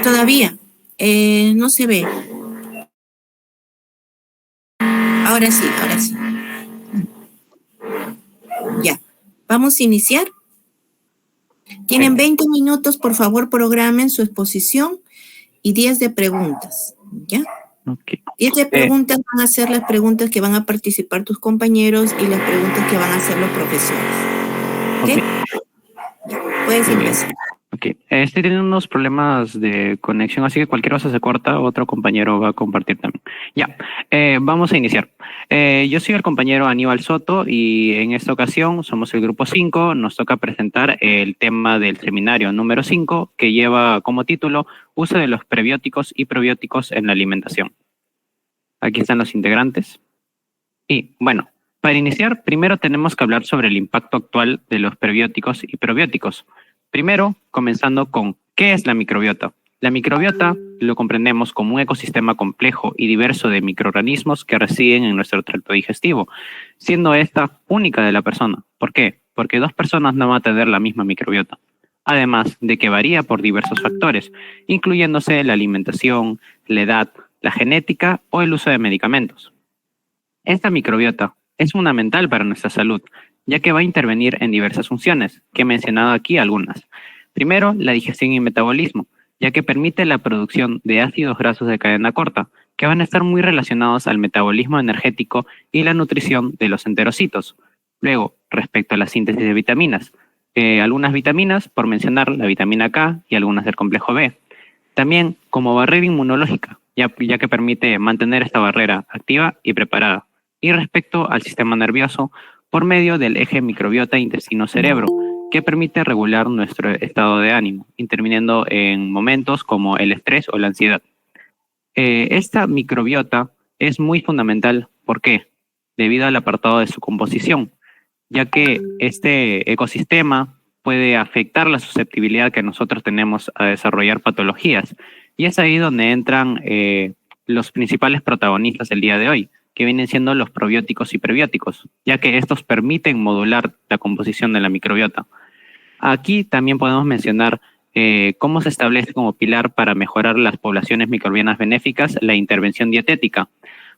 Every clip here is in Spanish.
Todavía no se ve. Ahora sí, ahora sí. Ya. Vamos a iniciar. Tienen 20 minutos, por favor, programen su exposición y 10 de preguntas. ¿Ya? Okay. 10 de preguntas van a ser las preguntas que van a participar tus compañeros y las preguntas que van a hacer los profesores. ¿Ok? Ya, puedes empezar. Ok, estoy teniendo unos problemas de conexión, así que cualquier cosa se corta, otro compañero va a compartir también. Ya, vamos a iniciar. Yo soy el compañero Aníbal Soto y en esta ocasión somos el grupo 5, nos toca presentar el tema del seminario número 5 que lleva como título Uso de los prebióticos y probióticos en la alimentación. Aquí están los integrantes. Y bueno, para iniciar, primero tenemos que hablar sobre el impacto actual de los prebióticos y probióticos. Primero, comenzando con ¿qué es la microbiota? La microbiota lo comprendemos como un ecosistema complejo y diverso de microorganismos que residen en nuestro tracto digestivo, siendo esta única de la persona. ¿Por qué? Porque dos personas no van a tener la misma microbiota. Además de que varía por diversos factores, incluyéndose la alimentación, la edad, la genética o el uso de medicamentos. Esta microbiota es fundamental para nuestra salud, ya que va a intervenir en diversas funciones, que he mencionado aquí algunas. Primero, la digestión y metabolismo, ya que permite la producción de ácidos grasos de cadena corta, que van a estar muy relacionados al metabolismo energético y la nutrición de los enterocitos. Luego, respecto a la síntesis de vitaminas, algunas vitaminas, por mencionar la vitamina K y algunas del complejo B. También como barrera inmunológica, ya que permite mantener esta barrera activa y preparada. Y respecto al sistema nervioso, por medio del eje microbiota intestino-cerebro, que permite regular nuestro estado de ánimo, interviniendo en momentos como el estrés o la ansiedad. Esta microbiota es muy fundamental, ¿por qué? Debido al apartado de su composición, ya que este ecosistema puede afectar la susceptibilidad que nosotros tenemos a desarrollar patologías. Y es ahí donde entran los principales protagonistas del día de hoy, que vienen siendo los probióticos y prebióticos, ya que estos permiten modular la composición de la microbiota. Aquí también podemos mencionar cómo se establece como pilar para mejorar las poblaciones microbianas benéficas la intervención dietética.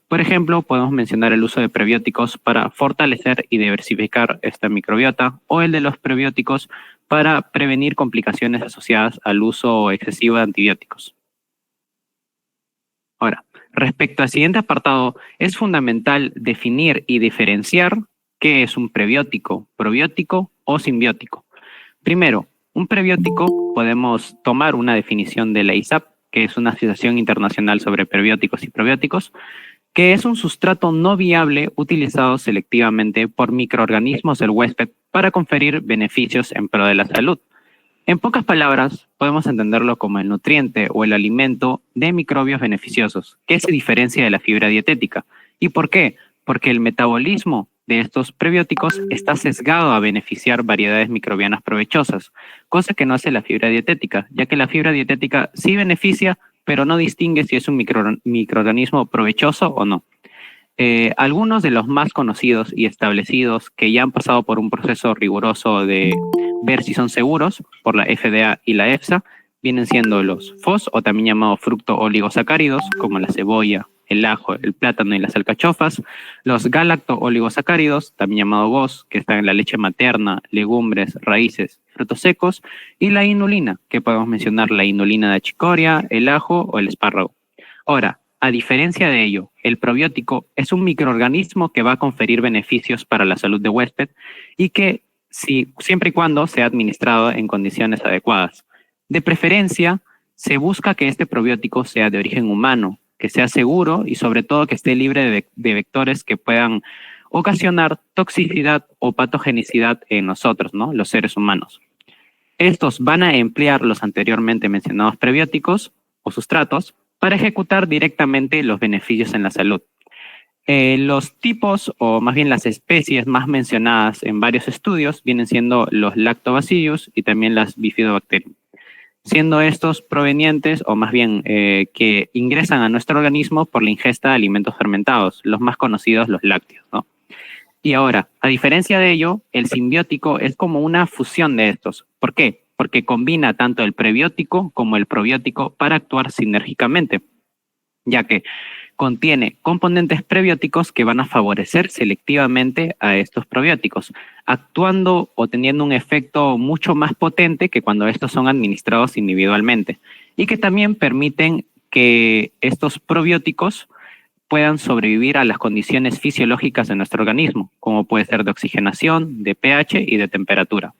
Por ejemplo, podemos mencionar el uso de prebióticos para fortalecer y diversificar esta microbiota o el de los prebióticos para prevenir complicaciones asociadas al uso excesivo de antibióticos. Ahora, respecto al siguiente apartado, es fundamental definir y diferenciar qué es un prebiótico, probiótico o simbiótico. Primero, un prebiótico podemos tomar una definición de la ISAP, que es una Asociación Internacional sobre Prebióticos y Probióticos, que es un sustrato no viable utilizado selectivamente por microorganismos del huésped para conferir beneficios en pro de la salud. En pocas palabras, podemos entenderlo como el nutriente o el alimento de microbios beneficiosos, que se diferencia de la fibra dietética. ¿Y por qué? Porque el metabolismo de estos prebióticos está sesgado a beneficiar variedades microbianas provechosas, cosa que no hace la fibra dietética, ya que la fibra dietética sí beneficia, pero no distingue si es un microorganismo provechoso o no. Algunos de los más conocidos y establecidos que ya han pasado por un proceso riguroso de ver si son seguros por la FDA y la EFSA vienen siendo los FOS, o también llamados fructooligosacáridos, como la cebolla, el ajo, el plátano y las alcachofas, los galacto-oligosacáridos, también llamado GOS, que están en la leche materna, legumbres, raíces, frutos secos, y la inulina, que podemos mencionar la inulina de chicoria, el ajo o el espárrago. Ahora, a diferencia de ello, el probiótico es un microorganismo que va a conferir beneficios para la salud de huésped y que siempre y cuando sea administrado en condiciones adecuadas. De preferencia, se busca que este probiótico sea de origen humano, que sea seguro y sobre todo que esté libre de vectores que puedan ocasionar toxicidad o patogenicidad en nosotros, ¿no? Los seres humanos. Estos van a emplear los anteriormente mencionados prebióticos o sustratos para ejecutar directamente los beneficios en la salud. Los tipos, o más bien las especies más mencionadas en varios estudios, vienen siendo los Lactobacillus y también las Bifidobacterium, siendo estos provenientes, o más bien que ingresan a nuestro organismo por la ingesta de alimentos fermentados, los más conocidos, los lácteos, ¿no? Y ahora, a diferencia de ello, el simbiótico es como una fusión de estos. ¿Por qué? porque combina tanto el prebiótico como el probiótico para actuar sinérgicamente, ya que contiene componentes prebióticos que van a favorecer selectivamente a estos probióticos, actuando o teniendo un efecto mucho más potente que cuando estos son administrados individualmente, y que también permiten que estos probióticos puedan sobrevivir a las condiciones fisiológicas de nuestro organismo, como puede ser de oxigenación, de pH y de temperatura.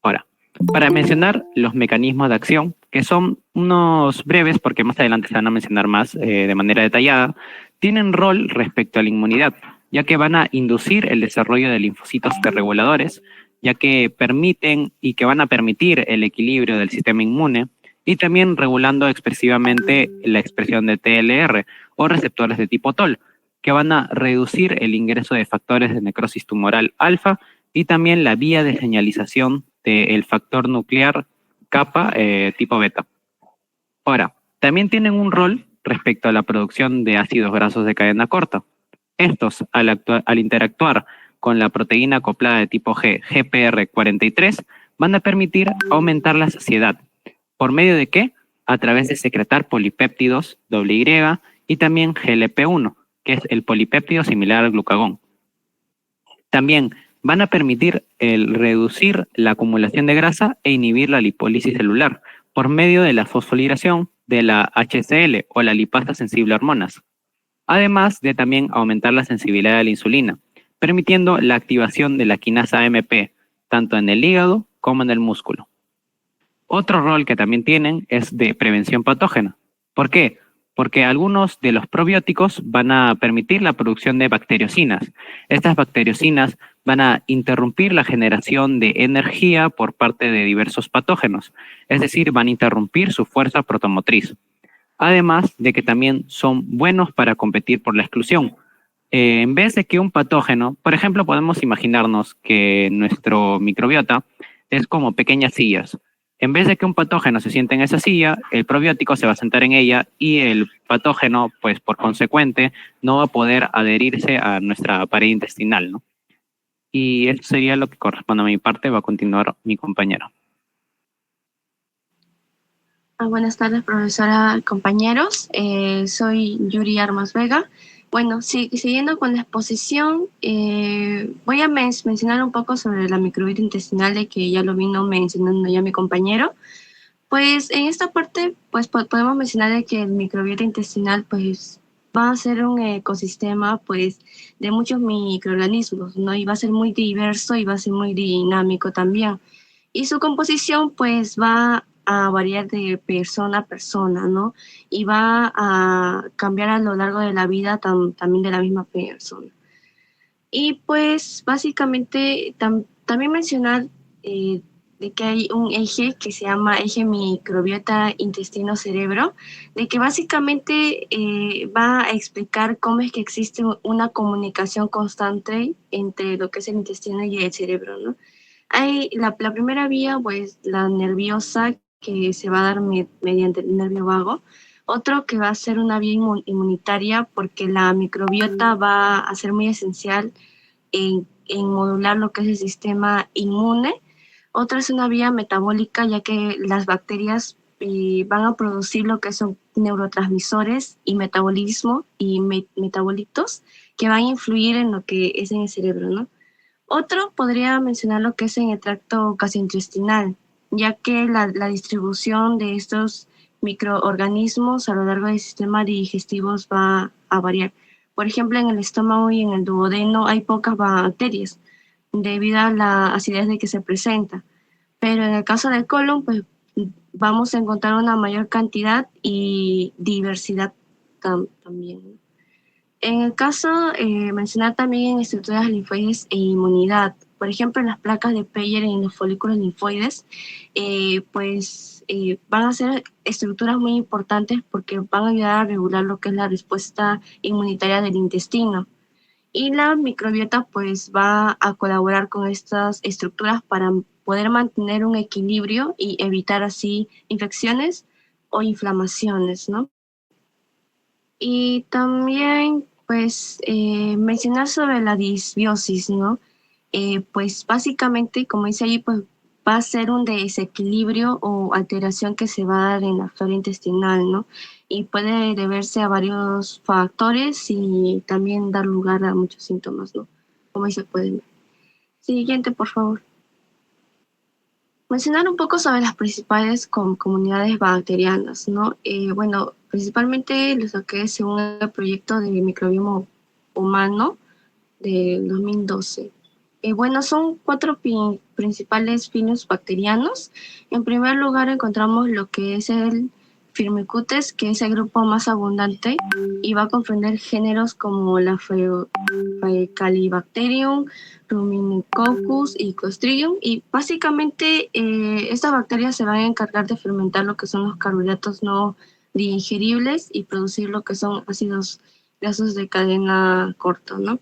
Ahora, para mencionar los mecanismos de acción, que son unos breves, porque más adelante se van a mencionar más de manera detallada, tienen rol respecto a la inmunidad, ya que van a inducir el desarrollo de linfocitos T-reguladores, ya que permiten y que van a permitir el equilibrio del sistema inmune, y también regulando expresivamente la expresión de TLR o receptores de tipo TOL, que van a reducir el ingreso de factores de necrosis tumoral alfa y también la vía de señalización del factor nuclear kappa tipo beta. Ahora, también tienen un rol respecto a la producción de ácidos grasos de cadena corta. Estos, al interactuar con la proteína acoplada de tipo G, GPR43, van a permitir aumentar la saciedad. ¿Por medio de qué? A través de secretar polipéptidos Y y también GLP-1, que es el polipéptido similar al glucagón. También van a permitir el reducir la acumulación de grasa e inhibir la lipólisis celular por medio de la fosforilación de la HCl o la lipasa sensible a hormonas, además de también aumentar la sensibilidad a la insulina, permitiendo la activación de la quinasa AMP tanto en el hígado como en el músculo. Otro rol que también tienen es de prevención patógena. ¿Por qué? Porque algunos de los probióticos van a permitir la producción de bacteriocinas. Estas bacteriocinas van a interrumpir la generación de energía por parte de diversos patógenos, es decir, van a interrumpir su fuerza protomotriz. Además de que también son buenos para competir por la exclusión. En vez de que un patógeno, por ejemplo, podemos imaginarnos que nuestro microbiota es como pequeñas sillas. En vez de que un patógeno se siente en esa silla, el probiótico se va a sentar en ella y el patógeno, pues por consecuente, no va a poder adherirse a nuestra pared intestinal, ¿no? Y eso sería lo que corresponde a mi parte. Va a continuar mi compañero. Buenas tardes, profesora, compañeros. Soy Yuri Armas Vega. Bueno, siguiendo con la exposición, voy a mencionar un poco sobre la microbiota intestinal, de que ya lo vino mencionando ya mi compañero. Pues en esta parte, pues podemos mencionar de que el microbiota intestinal, pues va a ser un ecosistema, pues, de muchos microorganismos, ¿no? Y va a ser muy diverso y va a ser muy dinámico también. Y su composición, pues, va a variar de persona a persona, ¿no? Y va a cambiar a lo largo de la vida también de la misma persona. Y pues básicamente también mencionar de que hay un eje que se llama eje microbiota intestino-cerebro, de que básicamente va a explicar cómo es que existe una comunicación constante entre lo que es el intestino y el cerebro, ¿no? Hay la primera vía, pues la nerviosa, que se va a dar mediante el nervio vago. Otro que va a ser una vía inmunitaria, porque la microbiota va a ser muy esencial en modular lo que es el sistema inmune. Otra es una vía metabólica, ya que las bacterias van a producir lo que son neurotransmisores y metabolismo y metabolitos que van a influir en lo que es en el cerebro, ¿no? Otro podría mencionar lo que es en el tracto gastrointestinal, ya que la distribución de estos microorganismos a lo largo del sistema digestivo va a variar. Por ejemplo, en el estómago y en el duodeno hay pocas bacterias debido a la acidez de que se presenta. Pero en el caso del colon, pues vamos a encontrar una mayor cantidad y diversidad también. En el caso, mencionar también en estructuras linfoides e inmunidad. Por ejemplo, en las placas de Peyer en los folículos linfoides, van a ser estructuras muy importantes porque van a ayudar a regular lo que es la respuesta inmunitaria del intestino. Y la microbiota pues va a colaborar con estas estructuras para poder mantener un equilibrio y evitar así infecciones o inflamaciones, ¿no? Y también, pues, mencionar sobre la disbiosis, ¿no? Pues básicamente, como dice ahí, pues va a ser un desequilibrio o alteración que se va a dar en la flora intestinal, ¿no? Y puede deberse a varios factores y también dar lugar a muchos síntomas, ¿no? Como ahí se pueden ver. Siguiente, por favor. Mencionar un poco sobre las principales comunidades bacterianas, ¿no? Bueno, principalmente lo saqué según el proyecto de microbioma humano del 2012. Bueno, son cuatro principales filos bacterianos. En primer lugar encontramos lo que es el Firmicutes, que es el grupo más abundante y va a comprender géneros como la Faecalibacterium, Ruminococcus y Clostridium. Y básicamente estas bacterias se van a encargar de fermentar lo que son los carbohidratos no digeribles y producir lo que son ácidos grasos de cadena corta, ¿no?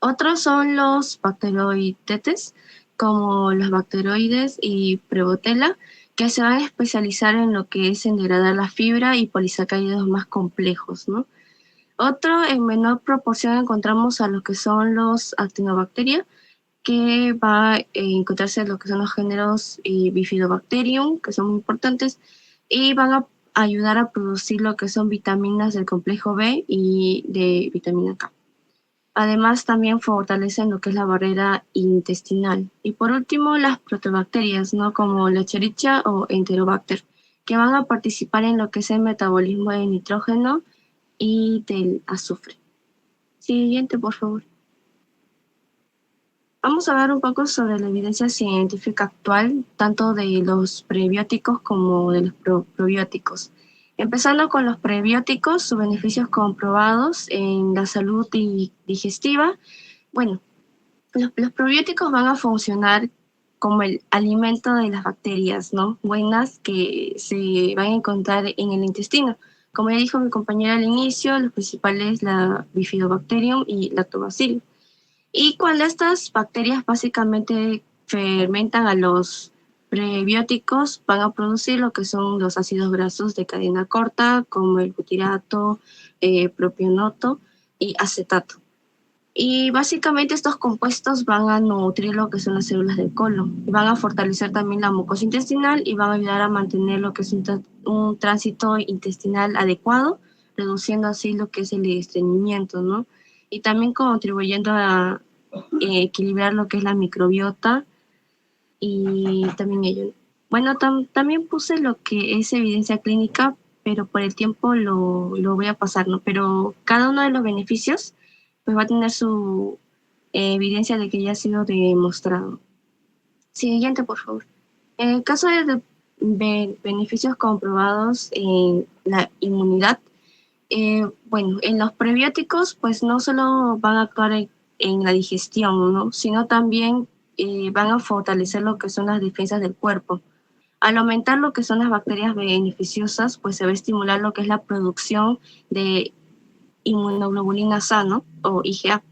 Otros son los bacteroidetes, como los bacteroides y Prevotella, que se van a especializar en lo que es en degradar la fibra y polisacáridos más complejos, ¿no? Otro, en menor proporción, encontramos a lo que son los actinobacteria, que va a encontrarse lo que son los géneros Bifidobacterium, que son muy importantes, y van a ayudar a producir lo que son vitaminas del complejo B y de vitamina K. Además, también fortalecen lo que es la barrera intestinal. Y por último, las protobacterias, ¿no? Como la Escherichia o Enterobacter, que van a participar en lo que es el metabolismo del nitrógeno y del azufre. Siguiente, por favor. Vamos a hablar un poco sobre la evidencia científica actual, tanto de los prebióticos como de los probióticos. Empezando con los prebióticos, sus beneficios comprobados en la salud digestiva. Bueno, los probióticos van a funcionar como el alimento de las bacterias, ¿no? Buenas que se van a encontrar en el intestino. Como ya dijo mi compañera al inicio, los principales la Bifidobacterium y Lactobacillus. Y cuando estas bacterias básicamente fermentan a los prebióticos, van a producir lo que son los ácidos grasos de cadena corta, como el butirato, propionato y acetato. Y básicamente estos compuestos van a nutrir lo que son las células del colon, van a fortalecer también la mucosa intestinal y van a ayudar a mantener lo que es un tránsito intestinal adecuado, reduciendo así lo que es el estreñimiento, ¿no? Y también contribuyendo a equilibrar lo que es la microbiota y también ello. Bueno, también puse lo que es evidencia clínica, pero por el tiempo lo voy a pasar, ¿no? Pero cada uno de los beneficios pues va a tener su evidencia de que ya ha sido demostrado. Siguiente, por favor. En el caso de beneficios comprobados en la inmunidad, bueno, en los prebióticos, pues no solo van a actuar en la digestión, ¿no? Sino también van a fortalecer lo que son las defensas del cuerpo. Al aumentar lo que son las bacterias beneficiosas, pues se va a estimular lo que es la producción de inmunoglobulina sano o IgA,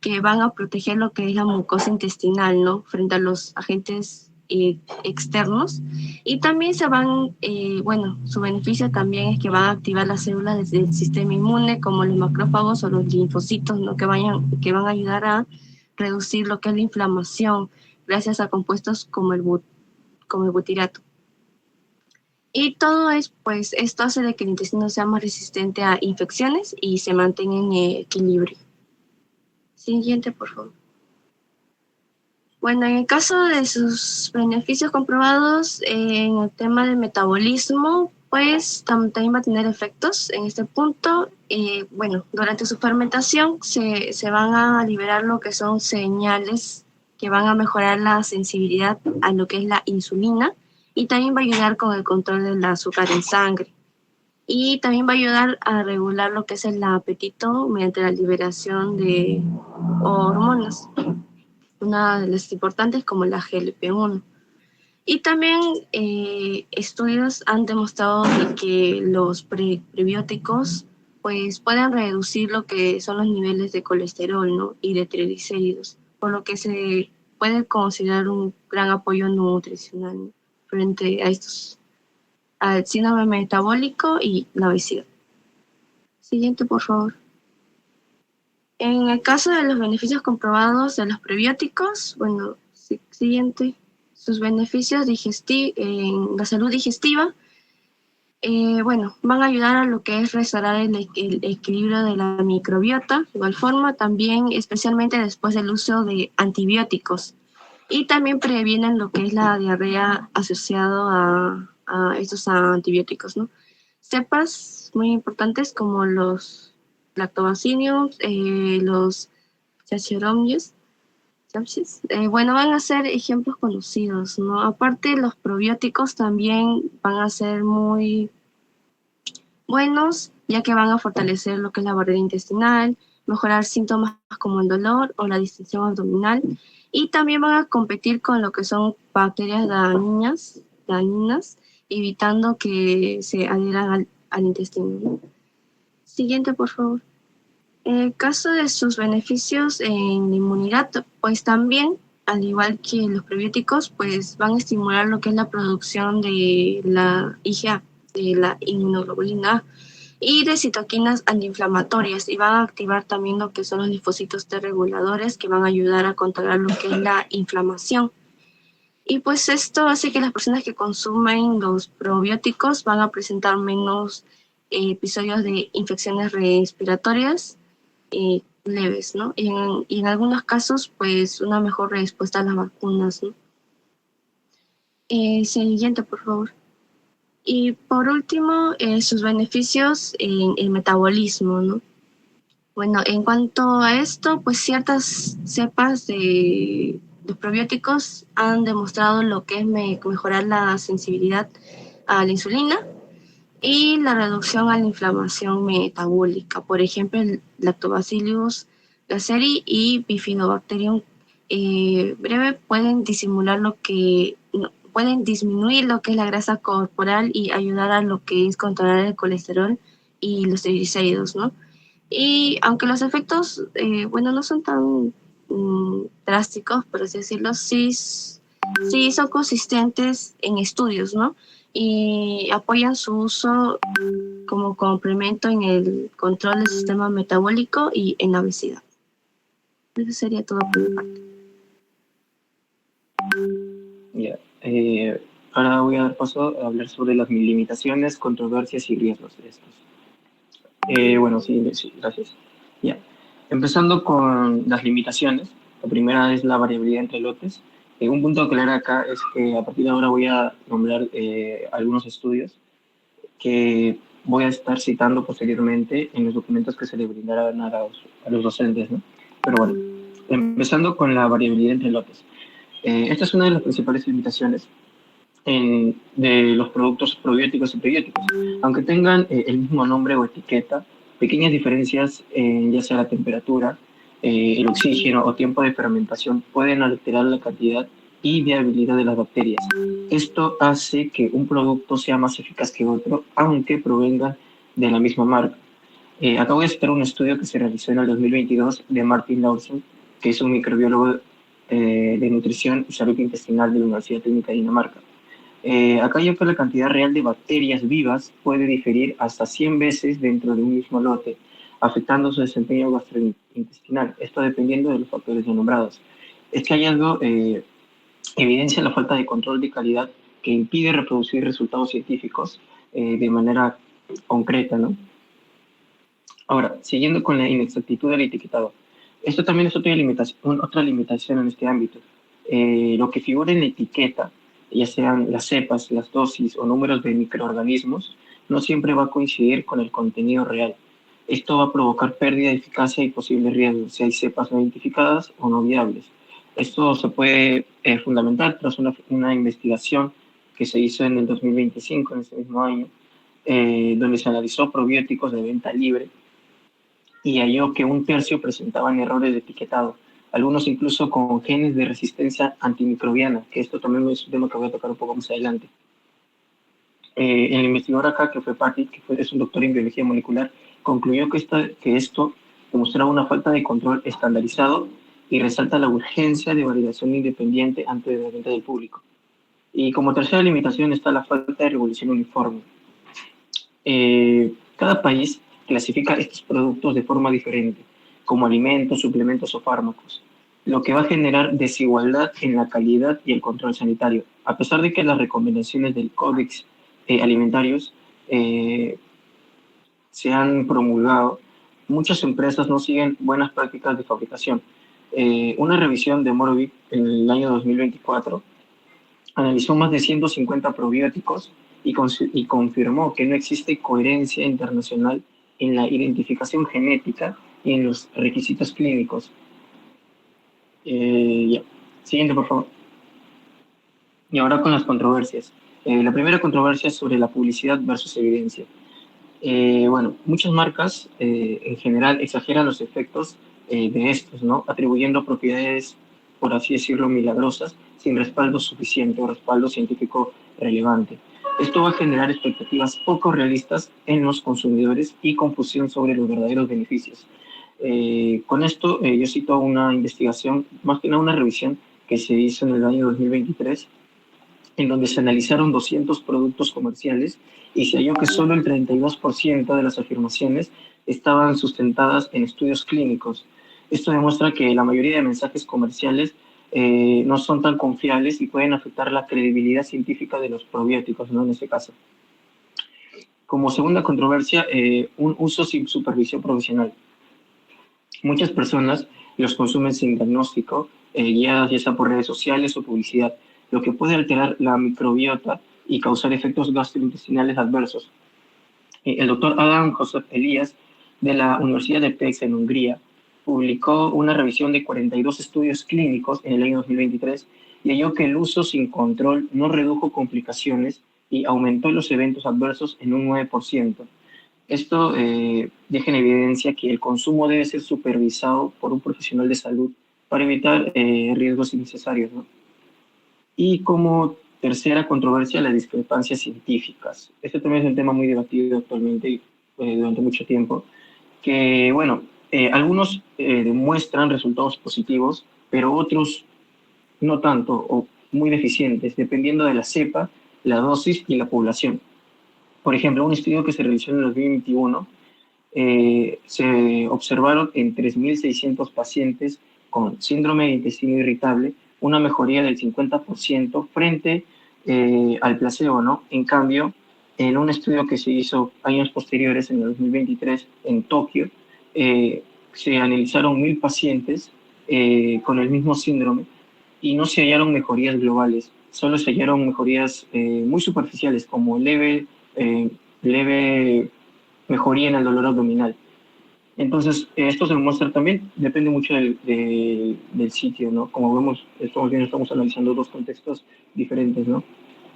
que van a proteger lo que es la mucosa intestinal, ¿no? Frente a los agentes externos. Y también se van, bueno, su beneficio también es que van a activar las células del sistema inmune, como los macrófagos o los linfocitos, ¿no? Que van a ayudar a reducir lo que es la inflamación, gracias a compuestos como el butirato. Y todo es, pues, esto hace de que el intestino sea más resistente a infecciones y se mantenga en equilibrio. Siguiente, por favor. Bueno, en el caso de sus beneficios comprobados en el tema del metabolismo, pues también va a tener efectos en este punto. Bueno, durante su fermentación se van a liberar lo que son señales que van a mejorar la sensibilidad a lo que es la insulina y también va a ayudar con el control del azúcar en sangre. Y también va a ayudar a regular lo que es el apetito mediante la liberación de hormonas, una de las importantes como la GLP-1. Y también estudios han demostrado de que los prebióticos pues pueden reducir lo que son los niveles de colesterol, ¿no? Y de triglicéridos, por lo que se puede considerar un gran apoyo nutricional, ¿no? Frente a estos, al síndrome metabólico y la obesidad. Siguiente, por favor. En el caso de los beneficios comprobados de los prebióticos, bueno, siguiente. sus beneficios en la salud digestiva, bueno, van a ayudar a lo que es restaurar el equilibrio de la microbiota, de igual forma también especialmente después del uso de antibióticos, y también previenen lo que es la diarrea asociado a estos antibióticos, ¿no? Cepas muy importantes como los lactobacillus, los Saccharomyces, bueno, van a ser ejemplos conocidos, ¿no? Aparte, los probióticos también van a ser muy buenos, ya que van a fortalecer lo que es la barrera intestinal, mejorar síntomas como el dolor o la distensión abdominal, y también van a competir con lo que son bacterias dañinas, evitando que se adhieran al intestino, ¿no? Siguiente, por favor. En el caso de sus beneficios en la inmunidad, pues también, al igual que los probióticos, pues van a estimular lo que es la producción de la IgA, de la inmunoglobulina A, y de citoquinas antiinflamatorias, y van a activar también lo que son los linfocitos T reguladores, que van a ayudar a controlar lo que es la inflamación. Y pues esto hace que las personas que consumen los probióticos van a presentar menos episodios de infecciones respiratorias leves, ¿no? Y en algunos casos, pues, una mejor respuesta a las vacunas, ¿no? Siguiente, por favor. Y por último, sus beneficios en el metabolismo, ¿no? Bueno, en cuanto a esto, pues ciertas cepas de probióticos han demostrado lo que es mejorar la sensibilidad a la insulina y la reducción a la inflamación metabólica. Por ejemplo, el Lactobacillus gasseri y Bifidobacterium breve pueden pueden disminuir lo que es la grasa corporal y ayudar a lo que es controlar el colesterol y los triglicéridos, ¿no? Y aunque los efectos, bueno, no son tan drásticos, por así decirlo, sí son consistentes en estudios, ¿no? Y apoyan su uso como complemento en el control del sistema metabólico y en la obesidad. Eso sería todo por mi parte. Ya. Ahora voy a dar paso a hablar sobre las limitaciones, controversias y riesgos de estos. Bueno, sí, gracias. Ya. Empezando con las limitaciones. La primera es la variabilidad entre lotes. Un punto a aclarar acá es que a partir de ahora voy a nombrar algunos estudios que voy a estar citando posteriormente en los documentos que se le brindarán a los docentes, ¿no? Pero bueno, empezando con la variabilidad entre lotes. Esta es una de las principales limitaciones de los productos probióticos y prebióticos. Aunque tengan el mismo nombre o etiqueta, pequeñas diferencias en ya sea la temperatura, el oxígeno o tiempo de fermentación pueden alterar la cantidad y viabilidad de las bacterias. Esto hace que un producto sea más eficaz que otro, aunque provenga de la misma marca. Acá voy a citar un estudio que se realizó en el 2022 de Martin Lawson, que es un microbiólogo de nutrición y salud intestinal de la Universidad Técnica de Dinamarca. Acá yo que la cantidad real de bacterias vivas puede diferir hasta 100 veces dentro de un mismo lote, afectando su desempeño gastrointestinal, esto dependiendo de los factores ya nombrados. Este hallazgo evidencia la falta de control de calidad que impide reproducir resultados científicos de manera concreta, ¿no? Ahora, siguiendo con la inexactitud del etiquetado. Esto también es otra limitación en este ámbito. Lo que figura en la etiqueta, ya sean las cepas, las dosis o números de microorganismos, no siempre va a coincidir con el contenido real. Esto va a provocar pérdida de eficacia y posibles riesgos, si hay cepas no identificadas o no viables. Esto se puede fundamentar tras una investigación que se hizo en el 2025, en ese mismo año, donde se analizó probióticos de venta libre y halló que un tercio presentaban errores de etiquetado, algunos incluso con genes de resistencia antimicrobiana, que esto también es un tema que voy a tocar un poco más adelante. El investigador acá, que fue Patty, es un doctor en biología molecular, concluyó que esto demostraba una falta de control estandarizado y resalta la urgencia de validación independiente antes de la venta del público. Y como tercera limitación está la falta de regulación uniforme. Cada país clasifica estos productos de forma diferente, como alimentos, suplementos o fármacos. lo que va a generar desigualdad en la calidad y el control sanitario. A pesar de que las recomendaciones del Códex Alimentarios se han promulgado, muchas empresas no siguen buenas prácticas de fabricación. Una revisión de Morovit en el año 2024 analizó más de 150 probióticos y confirmó que no existe coherencia internacional en la identificación genética y en los requisitos clínicos. Ya. Siguiente, por favor. Y ahora con las controversias. La primera controversia es sobre la publicidad versus evidencia. Bueno, muchas marcas en general exageran los efectos de estos, ¿no? Atribuyendo propiedades, por así decirlo, milagrosas, sin respaldo suficiente o respaldo científico relevante. Esto va a generar expectativas poco realistas en los consumidores y confusión sobre los verdaderos beneficios. Con esto, yo cito una investigación, más que nada una revisión que se hizo en el año 2023, en donde se analizaron 200 productos comerciales y se halló que solo el 32% de las afirmaciones estaban sustentadas en estudios clínicos. Esto demuestra que la mayoría de mensajes comerciales no son tan confiables y pueden afectar la credibilidad científica de los probióticos, ¿no? En este caso. Como segunda controversia, un uso sin supervisión profesional. Muchas personas los consumen sin diagnóstico, guiadas ya sea por redes sociales o publicidad, lo que puede alterar la microbiota y causar efectos gastrointestinales adversos. El doctor Adam Joseph Elias, de la Universidad de Pécs en Hungría, publicó una revisión de 42 estudios clínicos en el año 2023 y halló que el uso sin control no redujo complicaciones y aumentó los eventos adversos en un 9%. Esto deja en evidencia que el consumo debe ser supervisado por un profesional de salud para evitar riesgos innecesarios, ¿no? Y como tercera controversia, las discrepancias científicas. Este también es un tema muy debatido actualmente durante mucho tiempo, que, bueno, algunos demuestran resultados positivos, pero otros no tanto o muy deficientes, dependiendo de la cepa, la dosis y la población. Por ejemplo, un estudio que se realizó en el 2021, se observaron en 3.600 pacientes con síndrome de intestino irritable una mejoría del 50% frente al placebo, ¿no? En cambio, en un estudio que se hizo años posteriores, en el 2023, en Tokio, se analizaron 1.000 pacientes con el mismo síndrome y no se hallaron mejorías globales, solo se hallaron mejorías muy superficiales, como leve mejoría en el dolor abdominal. Entonces, esto se demuestra también, depende mucho del sitio, ¿no? Como vemos, estamos analizando dos contextos diferentes, ¿no?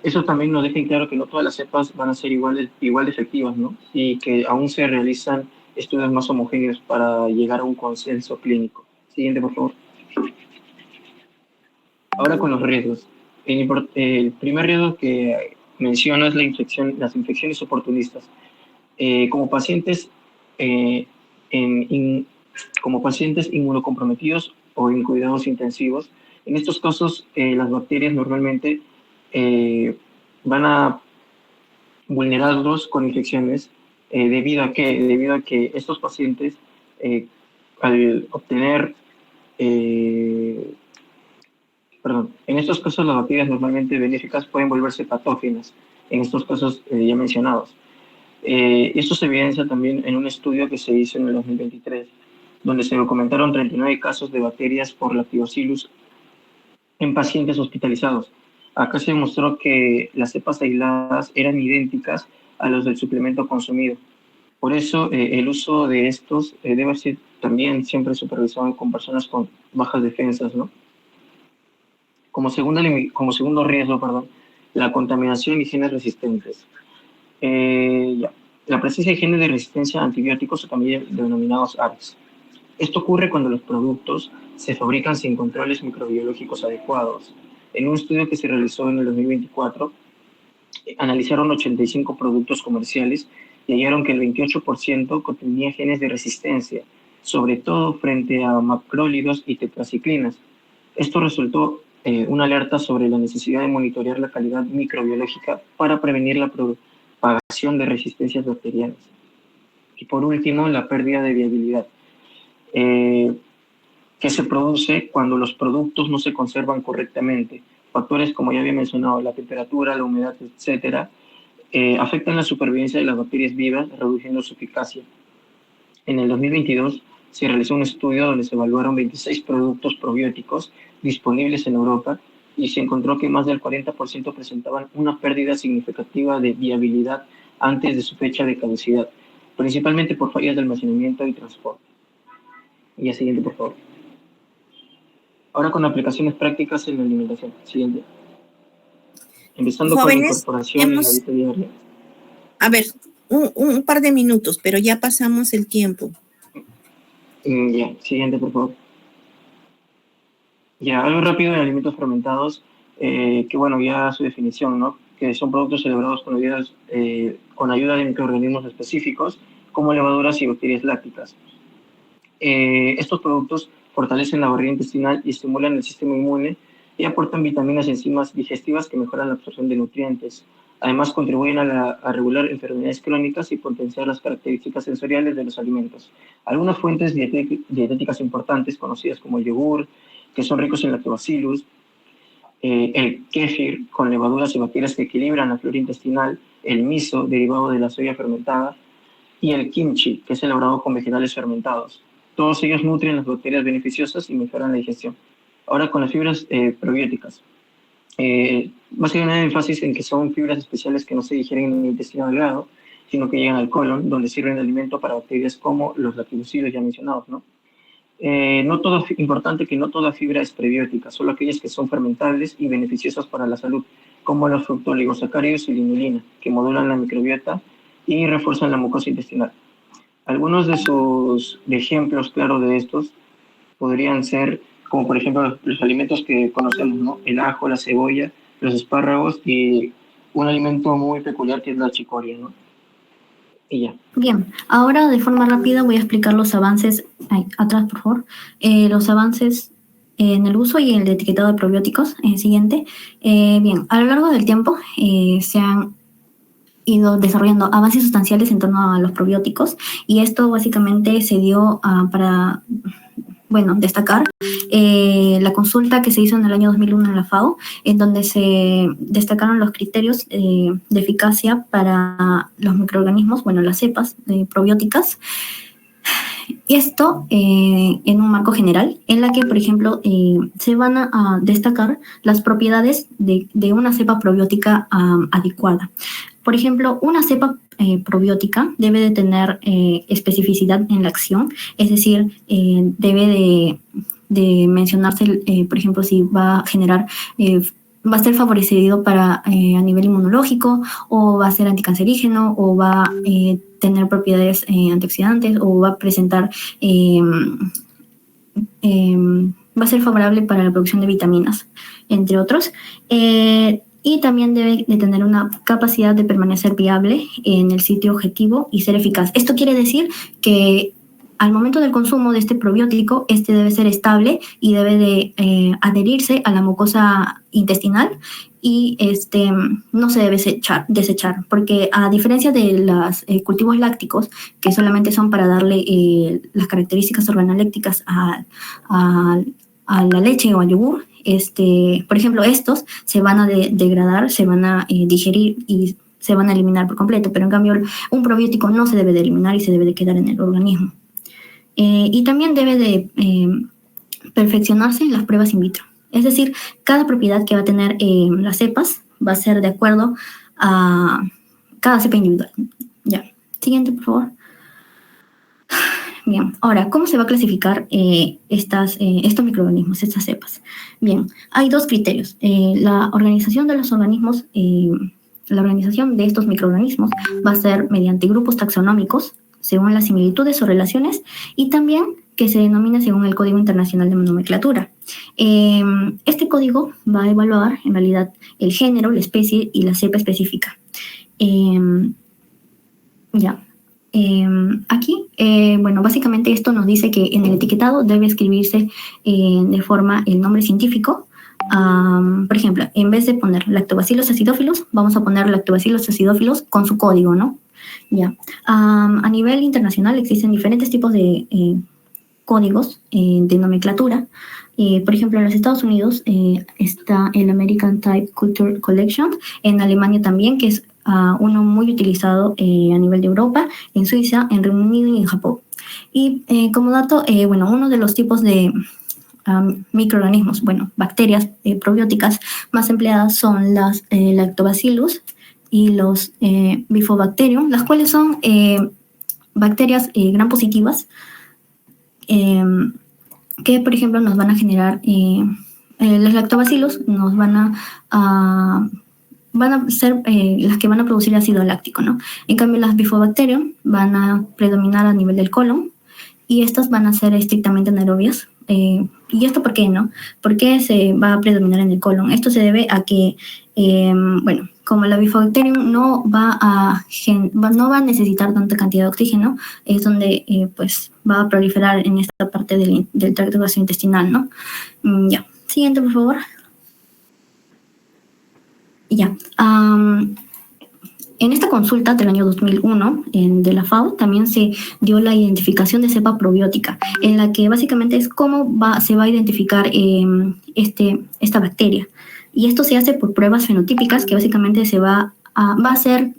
Eso también nos deja en claro que no todas las cepas van a ser igual de efectivas, ¿no? Y que aún se realizan estudios más homogéneos para llegar a un consenso clínico. Siguiente, por favor. Ahora con los riesgos. El primer riesgo que menciono es las infecciones oportunistas. Como pacientes como pacientes inmunocomprometidos o en cuidados intensivos. En estos casos, las bacterias normalmente van a vulnerarlos con infecciones debido a que estos pacientes, al obtener, en estos casos las bacterias normalmente benéficas pueden volverse patógenas, en estos casos ya mencionados. Esto se evidencia también en un estudio que se hizo en el 2023, donde se documentaron 39 casos de bacterias por Lactobacillus en pacientes hospitalizados. Acá se demostró que las cepas aisladas eran idénticas a los del suplemento consumido. Por eso, el uso de estos debe ser también siempre supervisado con personas con bajas defensas, ¿no? Como segundo riesgo, la contaminación y genes resistentes. La presencia de genes de resistencia a antibióticos, o también denominados ARCs. Esto ocurre cuando los productos se fabrican sin controles microbiológicos adecuados. En un estudio que se realizó en el 2024, analizaron 85 productos comerciales y hallaron que el 28% contenía genes de resistencia, sobre todo frente a macrólidos y tetraciclinas. Esto resultó una alerta sobre la necesidad de monitorear la calidad microbiológica para prevenir la propagación de resistencias bacterianas. Y por último, la pérdida de viabilidad. que se produce cuando los productos no se conservan correctamente. Factores como ya había mencionado, la temperatura, la humedad, etcétera, afectan la supervivencia de las bacterias vivas, reduciendo su eficacia. En el 2022 se realizó un estudio donde se evaluaron 26 productos probióticos disponibles en Europa y se encontró que más del 40% presentaban una pérdida significativa de viabilidad antes de su fecha de caducidad, principalmente por fallas de almacenamiento y transporte. Y la siguiente, por favor. Ahora con aplicaciones prácticas en la alimentación. Siguiente. Empezando con la Jóvenes, incorporación en la dieta diaria. A ver, un par de minutos, pero ya pasamos el tiempo. Ya, siguiente, por favor. Ya, algo rápido de alimentos fermentados, que bueno, ya su definición, ¿no? Que son productos elaborados con ayuda de microorganismos específicos, como levaduras y bacterias lácticas. Estos productos fortalecen la barrera intestinal y estimulan el sistema inmune y aportan vitaminas y enzimas digestivas que mejoran la absorción de nutrientes. Además, contribuyen a regular enfermedades crónicas y potenciar las características sensoriales de los alimentos. Algunas fuentes dietéticas importantes, conocidas como el yogur, que son ricos en lactobacillus, el kéfir, con levaduras y bacterias que equilibran la flora intestinal, el miso, derivado de la soya fermentada, y el kimchi, que es elaborado con vegetales fermentados. Todos ellos nutren las bacterias beneficiosas y mejoran la digestión. Ahora con las fibras probióticas. Básicamente hay énfasis en que son fibras especiales que no se digieren en el intestino delgado, sino que llegan al colon, donde sirven de alimento para bacterias como los lactobacillus ya mencionados, ¿no? Importante que no toda fibra es prebiótica, solo aquellas que son fermentables y beneficiosas para la salud, como los fructooligosacáridos y la inulina, que modulan la microbiota y refuerzan la mucosa intestinal. Algunos de ejemplos claros de estos podrían ser, como por ejemplo los alimentos que conocemos, ¿no? El ajo, la cebolla, los espárragos y un alimento muy peculiar que es la chicoria, ¿no? Y ya. Bien, ahora de forma rápida voy a explicar los avances, atrás por favor, los avances en el uso y en el etiquetado de probióticos. Siguiente. Bien, a lo largo del tiempo se han ido desarrollando avances sustanciales en torno a los probióticos y esto básicamente se dio para, bueno, destacar la consulta que se hizo en el año 2001 en la FAO, en donde se destacaron los criterios de eficacia para los microorganismos, bueno, las cepas probióticas. Y esto en un marco general, en la que, por ejemplo, se van a destacar las propiedades de una cepa probiótica adecuada. Por ejemplo, una cepa probiótica debe de tener especificidad en la acción, es decir, debe de mencionarse, por ejemplo, si va a generar, va a ser favorecido para a nivel inmunológico, o va a ser anticancerígeno, o va a tener propiedades antioxidantes, o va a presentar, va a ser favorable para la producción de vitaminas, entre otros. Y también debe de tener una capacidad de permanecer viable en el sitio objetivo y ser eficaz. Esto quiere decir que al momento del consumo de este probiótico, este debe ser estable y debe de adherirse a la mucosa intestinal y no se debe desechar, porque a diferencia de los cultivos lácticos, que solamente son para darle las características organolépticas a la leche o al yogur, por ejemplo, estos se van a degradar, se van a digerir y se van a eliminar por completo, pero en cambio un probiótico no se debe de eliminar y se debe de quedar en el organismo. Y también debe de perfeccionarse en las pruebas in vitro. Es decir, cada propiedad que va a tener las cepas va a ser de acuerdo a cada cepa individual. Ya. Siguiente, por favor. Bien, ahora, ¿cómo se va a clasificar estos microorganismos, estas cepas? Bien, hay dos criterios. La organización de los organismos, la organización de estos microorganismos va a ser mediante grupos taxonómicos, según las similitudes o relaciones, y también que se denomina según el Código Internacional de Nomenclatura. Este código va a evaluar, en realidad, el género, la especie y la cepa específica. Aquí, bueno, básicamente esto nos dice que en el etiquetado debe escribirse de forma el nombre científico. Por ejemplo, en vez de poner Lactobacillus acidophilus, vamos a poner Lactobacillus acidophilus con su código, ¿no? Ya. A nivel internacional existen diferentes tipos de códigos de nomenclatura. Por ejemplo, en los Estados Unidos está el American Type Culture Collection, en Alemania también, que es uno muy utilizado a nivel de Europa, en Suiza, en Reino Unido y en Japón. Y como dato, bueno, uno de los tipos de microorganismos, bueno, bacterias probióticas más empleadas son las Lactobacillus y los Bifidobacterium, las cuales son bacterias gram positivas que, por ejemplo, nos van a generar, los lactobacillus nos van a ser las que van a producir ácido láctico, ¿no? En cambio, las Bifidobacterium van a predominar a nivel del colon y estas van a ser estrictamente anaerobias. ¿Y esto por qué, no? ¿Por qué se va a predominar en el colon? Esto se debe a que, bueno, como la Bifidobacterium no va a necesitar tanta cantidad de oxígeno, es donde pues va a proliferar en esta parte del tracto gastrointestinal, ¿no? Ya. Siguiente, por favor. Ya. En esta consulta del año 2001 de la FAO también se dio la identificación de cepa probiótica, en la que básicamente es cómo se va a identificar esta bacteria. Y esto se hace por pruebas fenotípicas, que básicamente va a ser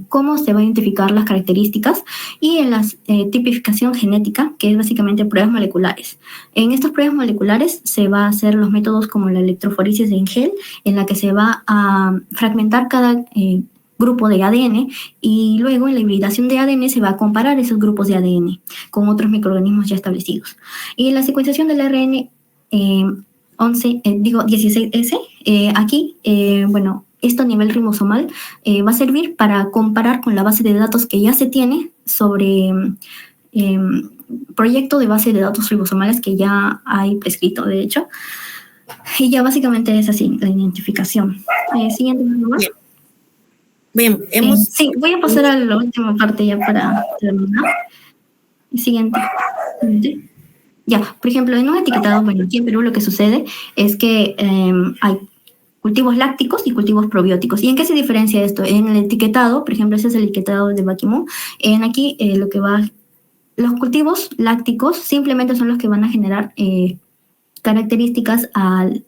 cómo se va a identificar las características, y en la tipificación genética, que es básicamente pruebas moleculares. En estas pruebas moleculares se va a hacer los métodos como la electroforesis en gel, en la que se va a fragmentar cada grupo de ADN, y luego en la hibridación de ADN se va a comparar esos grupos de ADN con otros microorganismos ya establecidos. Y en la secuenciación del ARN 16S, aquí, bueno, esto a nivel ribosomal va a servir para comparar con la base de datos que ya se tiene sobre proyecto de base de datos ribosomales que ya hay prescrito, de hecho. Y ya básicamente es así, la identificación. Siguiente, por favor. Bien, sí, voy a pasar a la última parte ya para terminar. Siguiente. Ya, por ejemplo, en un etiquetado, bueno, aquí en Perú lo que sucede es que hay cultivos lácticos y cultivos probióticos. ¿Y en qué se diferencia esto? En el etiquetado, por ejemplo, ese es el etiquetado de Bakimu. Aquí los cultivos lácticos simplemente son los que van a generar características al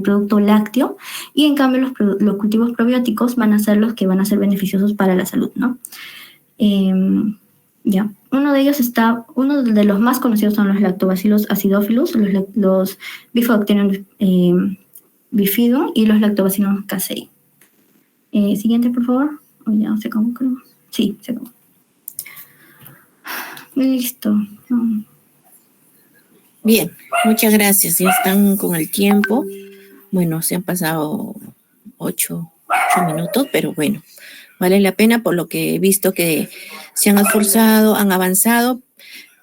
producto lácteo, y en cambio los cultivos probióticos van a ser los que van a ser beneficiosos para la salud, ¿no? Ya. Uno de los más conocidos son los Lactobacillus acidophilus, los Bifidobacterium bifidum y los Lactobacillus casei. Siguiente, por favor. Ya se acabó, creo. Sí, se acabó. Listo. Bien, muchas gracias. Ya están con el tiempo. Bueno, se han pasado 8 minutos, pero bueno, vale la pena por lo que he visto que se han esforzado, han avanzado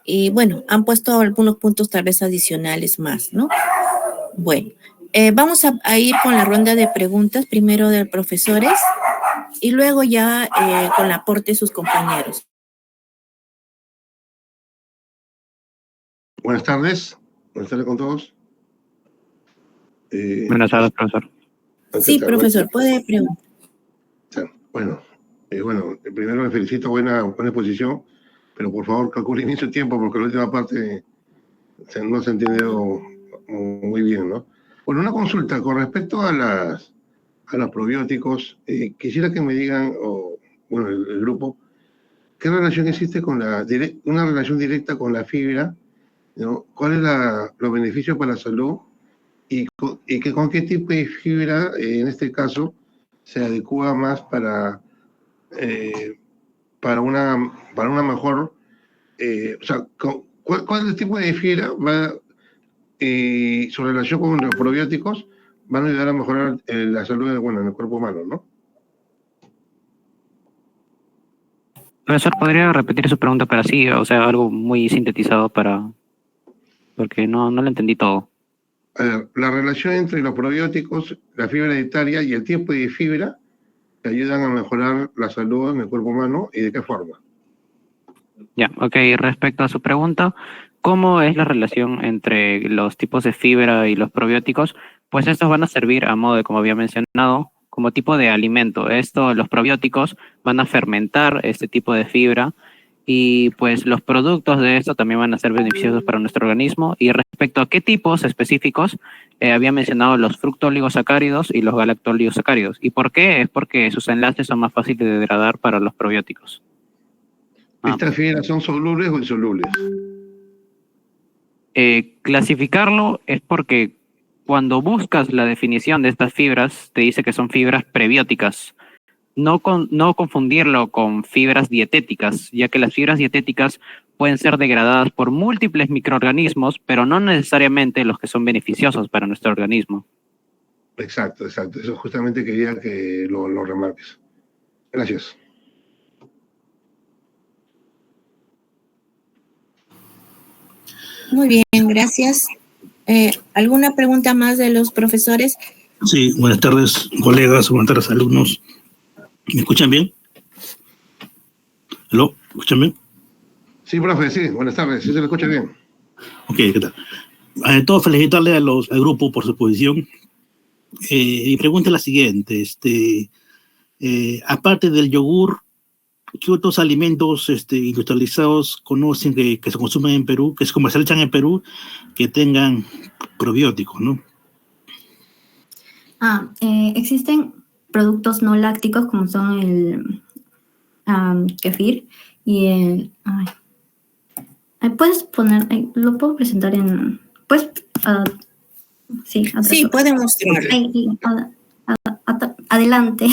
y bueno, han puesto algunos puntos tal vez adicionales más, ¿no? Bueno, vamos a ir con la ronda de preguntas, primero de profesores y luego ya con el aporte de sus compañeros. Buenas tardes con todos. Buenas tardes, profesor. Sí, profesor, puede preguntar. Bueno, primero me felicito, buena exposición, pero por favor calculen bien su tiempo porque la última parte no se ha entendido muy bien, ¿no? Bueno, una consulta con respecto a los probióticos. Quisiera que me digan, el grupo, ¿qué relación existe con una relación directa con la fibra, ¿no? ¿Cuál es los beneficios para la salud? Y con qué tipo de fibra, en este caso, se adecua más para una mejor, ¿cuál es el tipo de fibra su relación con los probióticos van a ayudar a mejorar la salud en el cuerpo humano, ¿no? Profesor, ¿podría repetir su pregunta para sí? O sea, algo muy sintetizado porque no lo entendí todo. A ver, la relación entre los probióticos, la fibra dietaria y el tipo de fibra que ayudan a mejorar la salud en el cuerpo humano y de qué forma. Ya, ok. Respecto a su pregunta, ¿cómo es la relación entre los tipos de fibra y los probióticos? Pues estos van a servir a modo de, como había mencionado, como tipo de alimento. Los probióticos van a fermentar este tipo de fibra y pues los productos de esto también van a ser beneficiosos para nuestro organismo. Y respecto a qué tipos específicos, había mencionado los fructooligosacáridos y los galactooligosacáridos. ¿Y por qué? Es porque sus enlaces son más fáciles de degradar para los probióticos. ¿Estas fibras son solubles o insolubles? Clasificarlo es porque cuando buscas la definición de estas fibras, te dice que son fibras prebióticas. No confundirlo con fibras dietéticas, ya que las fibras dietéticas pueden ser degradadas por múltiples microorganismos, pero no necesariamente los que son beneficiosos para nuestro organismo. Exacto. Eso justamente quería que lo remarques. Gracias. Muy bien, gracias. ¿Alguna pregunta más de los profesores? Sí, buenas tardes, colegas, buenas tardes, alumnos. ¿Me escuchan bien? ¿Aló? ¿Me escuchan bien? Sí, profe, sí. Buenas tardes. Sí se le escucha bien. Ok, ¿qué tal? Ante todo, felicitarle al grupo por su exposición. Mi pregunta es la siguiente. Aparte del yogur, ¿qué otros alimentos industrializados conocen que se consumen en Perú, que se comercializan en Perú, que tengan probióticos, ¿no? Existen productos no lácticos como son el kefir y el... ¿puedes poner? Lo puedo presentar en... ¿Puedes? Sí, pueden mostrarlo. Adelante.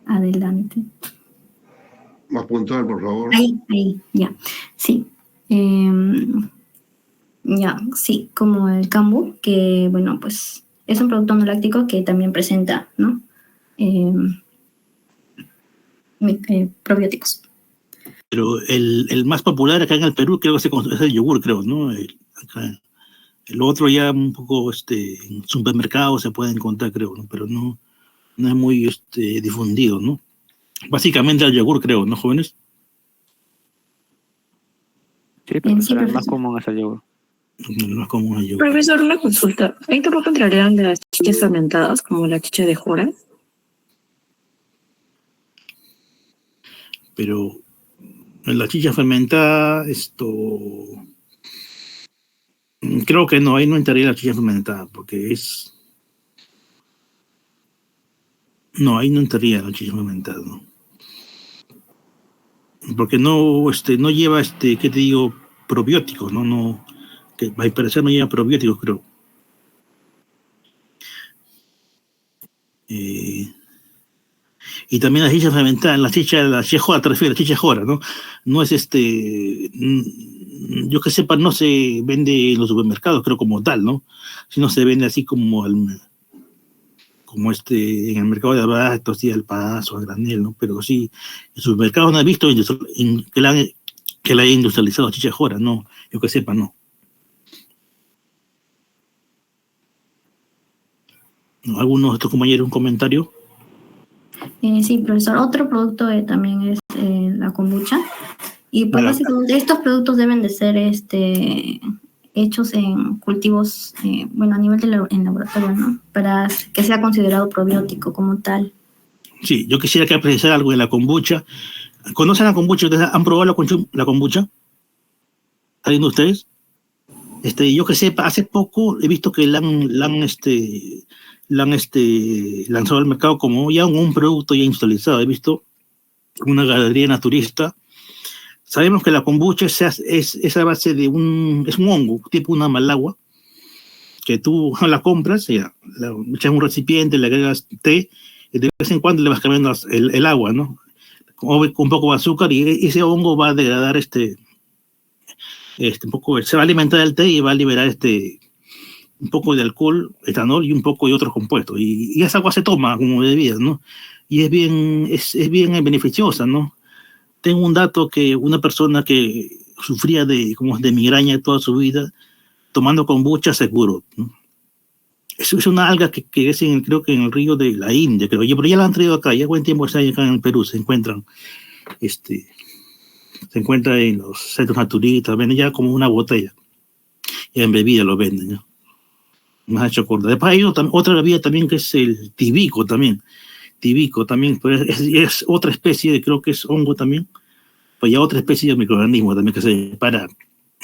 Adelante. Más puntual, por favor. Ahí, ya. Sí. Ya, sí, como el cambu, que, bueno, pues es un producto no láctico que también presenta, ¿no? Probióticos. Pero el más popular acá en el Perú creo que es el yogur, creo, ¿no? El otro ya un poco en supermercados se puede encontrar, creo, ¿no? Pero no es muy difundido, ¿no? Básicamente el yogur, creo, ¿no, jóvenes? Sí, pero el más común es el yogur. El más común es el yogur. Profesor, una consulta. ¿Ahí tampoco entrarían las chichas fermentadas, como la chicha de jora? Pero en la chicha fermentada, creo que no, ahí no entraría la chicha fermentada, porque no, ahí no entraría la chicha fermentada, ¿no? Porque no lleva, ¿qué te digo? Probióticos, ¿no? Que a mi parecer no lleva probióticos, creo. Y también la chicha fermentada, la chicha jora, te refieres, la chicha jora, ¿no? No es yo que sepa, no se vende en los supermercados, creo, como tal, ¿no? Sino se vende así como en el mercado de abastos, sí, al paso, a granel, ¿no? Pero sí, en supermercados no he visto que la haya industrializado chicha jora, no, yo que sepa, no. ¿Alguno de estos compañeros un comentario? Sí, profesor. Otro producto también es la kombucha. Y pues básicamente estos productos deben de ser hechos en cultivos, a nivel en laboratorio, ¿no? Para que sea considerado probiótico como tal. Sí, yo quisiera que precisar algo de la kombucha. ¿Conocen la kombucha? ¿Ustedes han probado la kombucha? ¿Alguien de ustedes? Yo que sepa, hace poco he visto que la han lanzado al mercado como ya un producto ya industrializado. He visto una galería naturista. Sabemos que la kombucha es a base de es un hongo, tipo una malagua, que tú la compras, la echas en un recipiente, le agregas té, y de vez en cuando le vas cambiando el agua, ¿no? Con un poco de azúcar, y ese hongo va a degradar un poco, se va a alimentar el té y va a liberar un poco de alcohol, etanol y un poco de otros compuestos. Y esa agua se toma como bebida, ¿no? Y es bien beneficiosa, ¿no? Tengo un dato que una persona que sufría de migraña toda su vida, tomando kombucha se curó, ¿no? Es una alga que es creo que en el río de la India, creo. Pero ya la han traído acá, ya buen tiempo está acá en el Perú, se encuentra en los centros naturistas, venden ya como una botella. Ya en bebida lo venden, ¿no? Me ha hecho acordar. Después hay otra bebida también que es el tibico también. tibico también, pues es otra especie, creo que es hongo también, pues ya otra especie de microorganismo también que se separa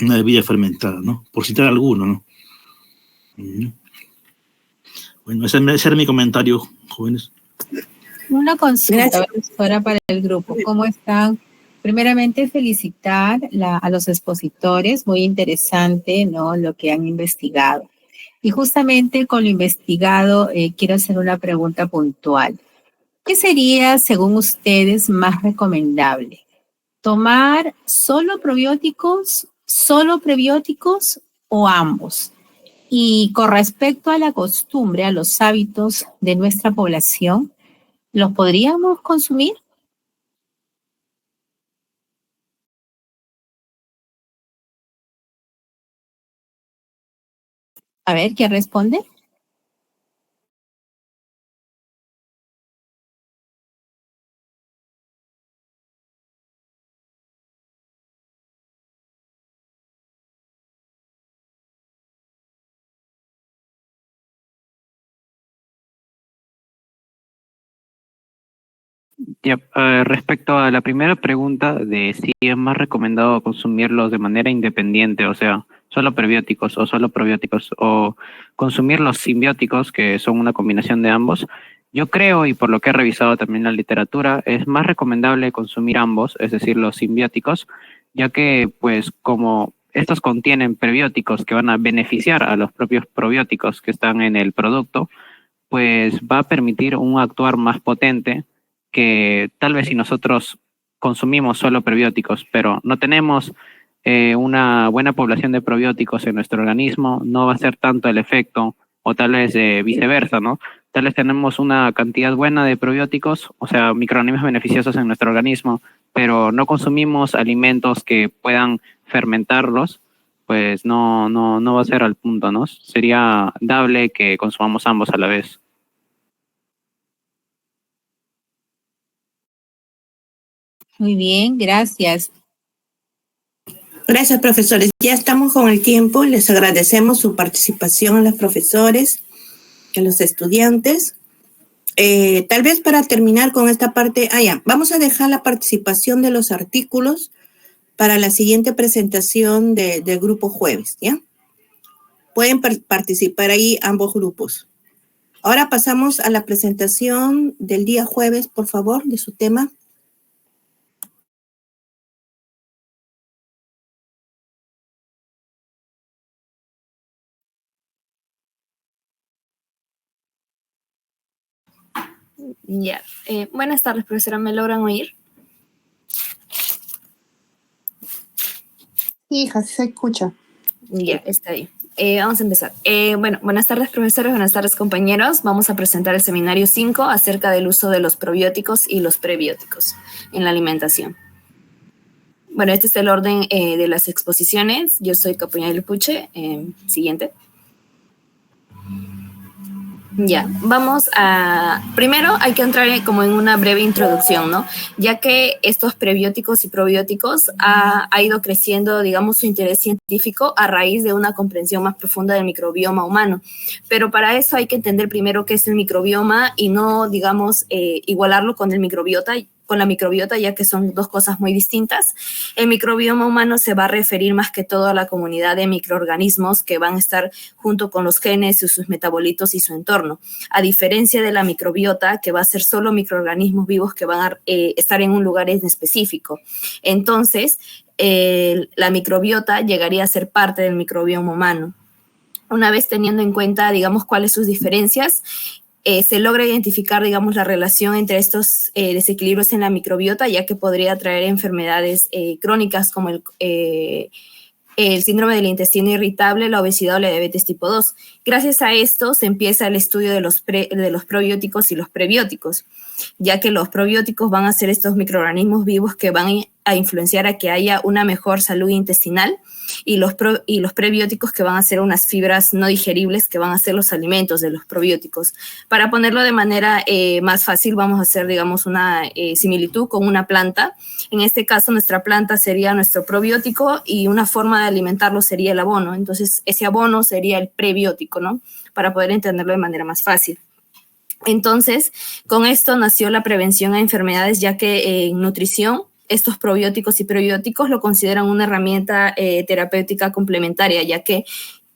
una bebida fermentada, ¿no? Por citar alguno, ¿no? Bueno, ese era mi comentario, jóvenes. Una consulta, Gracias. profesora, para el grupo. ¿Cómo están? Primeramente, felicitar a los expositores. Muy interesante, ¿no? Lo que han investigado. Y justamente con lo investigado, quiero hacer una pregunta puntual. ¿Qué sería, según ustedes, más recomendable? ¿Tomar solo prebióticos o ambos? Y con respecto a la costumbre, a los hábitos de nuestra población, ¿los podríamos consumir? A ver, ¿quién responde? Respecto a la primera pregunta de si es más recomendado consumirlos de manera independiente, o sea, solo prebióticos o solo probióticos, o consumir los simbióticos, que son una combinación de ambos, yo creo, y por lo que he revisado también la literatura, es más recomendable consumir ambos, es decir, los simbióticos, ya que, pues, como estos contienen prebióticos que van a beneficiar a los propios probióticos que están en el producto, pues va a permitir un actuar más potente que tal vez si nosotros consumimos solo prebióticos, pero no tenemos una buena población de probióticos en nuestro organismo, no va a ser tanto el efecto, o tal vez viceversa, ¿no? Tal vez tenemos una cantidad buena de probióticos, o sea, microorganismos beneficiosos en nuestro organismo, pero no consumimos alimentos que puedan fermentarlos, pues no va a ser al punto, ¿no? Sería dable que consumamos ambos a la vez. Muy bien, gracias. Gracias, profesores. Ya estamos con el tiempo. Les agradecemos su participación a los profesores, a los estudiantes. Tal vez para terminar con esta parte, vamos a dejar la participación de los artículos para la siguiente presentación del grupo jueves, ¿ya? Pueden participar ahí ambos grupos. Ahora pasamos a la presentación del día jueves, por favor, de su tema. Ya. Buenas tardes, profesora. ¿Me logran oír? Hija, se escucha. Ya, está bien. Vamos a empezar. Buenas tardes, profesores. Buenas tardes, compañeros. Vamos a presentar el seminario 5 acerca del uso de los probióticos y los prebióticos en la alimentación. Bueno, este es el orden de las exposiciones. Yo soy Capuña Puche. Siguiente. Ya, primero hay que entrar como en una breve introducción, ¿no? Ya que estos prebióticos y probióticos ha ido creciendo, digamos, su interés científico a raíz de una comprensión más profunda del microbioma humano. Pero para eso hay que entender primero qué es el microbioma y no, digamos, igualarlo con la microbiota, ya que son dos cosas muy distintas. El microbioma humano se va a referir más que todo a la comunidad de microorganismos que van a estar junto con los genes y sus metabolitos y su entorno, a diferencia de la microbiota, que va a ser solo microorganismos vivos que van a estar en un lugar en específico. Entonces, la microbiota llegaría a ser parte del microbioma humano. Una vez teniendo en cuenta, digamos, cuáles sus diferencias, se logra identificar, digamos, la relación entre estos desequilibrios en la microbiota, ya que podría traer enfermedades crónicas como el síndrome del intestino irritable, la obesidad o la diabetes tipo 2. Gracias a esto se empieza el estudio de los probióticos y los prebióticos, ya que los probióticos van a ser estos microorganismos vivos que van a influenciar a que haya una mejor salud intestinal, y los prebióticos que van a ser unas fibras no digeribles que van a ser los alimentos de los probióticos. Para ponerlo de manera más fácil, vamos a hacer, digamos, una similitud con una planta. En este caso, nuestra planta sería nuestro probiótico y una forma de alimentarlo sería el abono. Entonces, ese abono sería el prebiótico, ¿no? Para poder entenderlo de manera más fácil. Entonces, con esto nació la prevención a enfermedades, ya que en nutrición estos probióticos y prebióticos lo consideran una herramienta terapéutica complementaria, ya que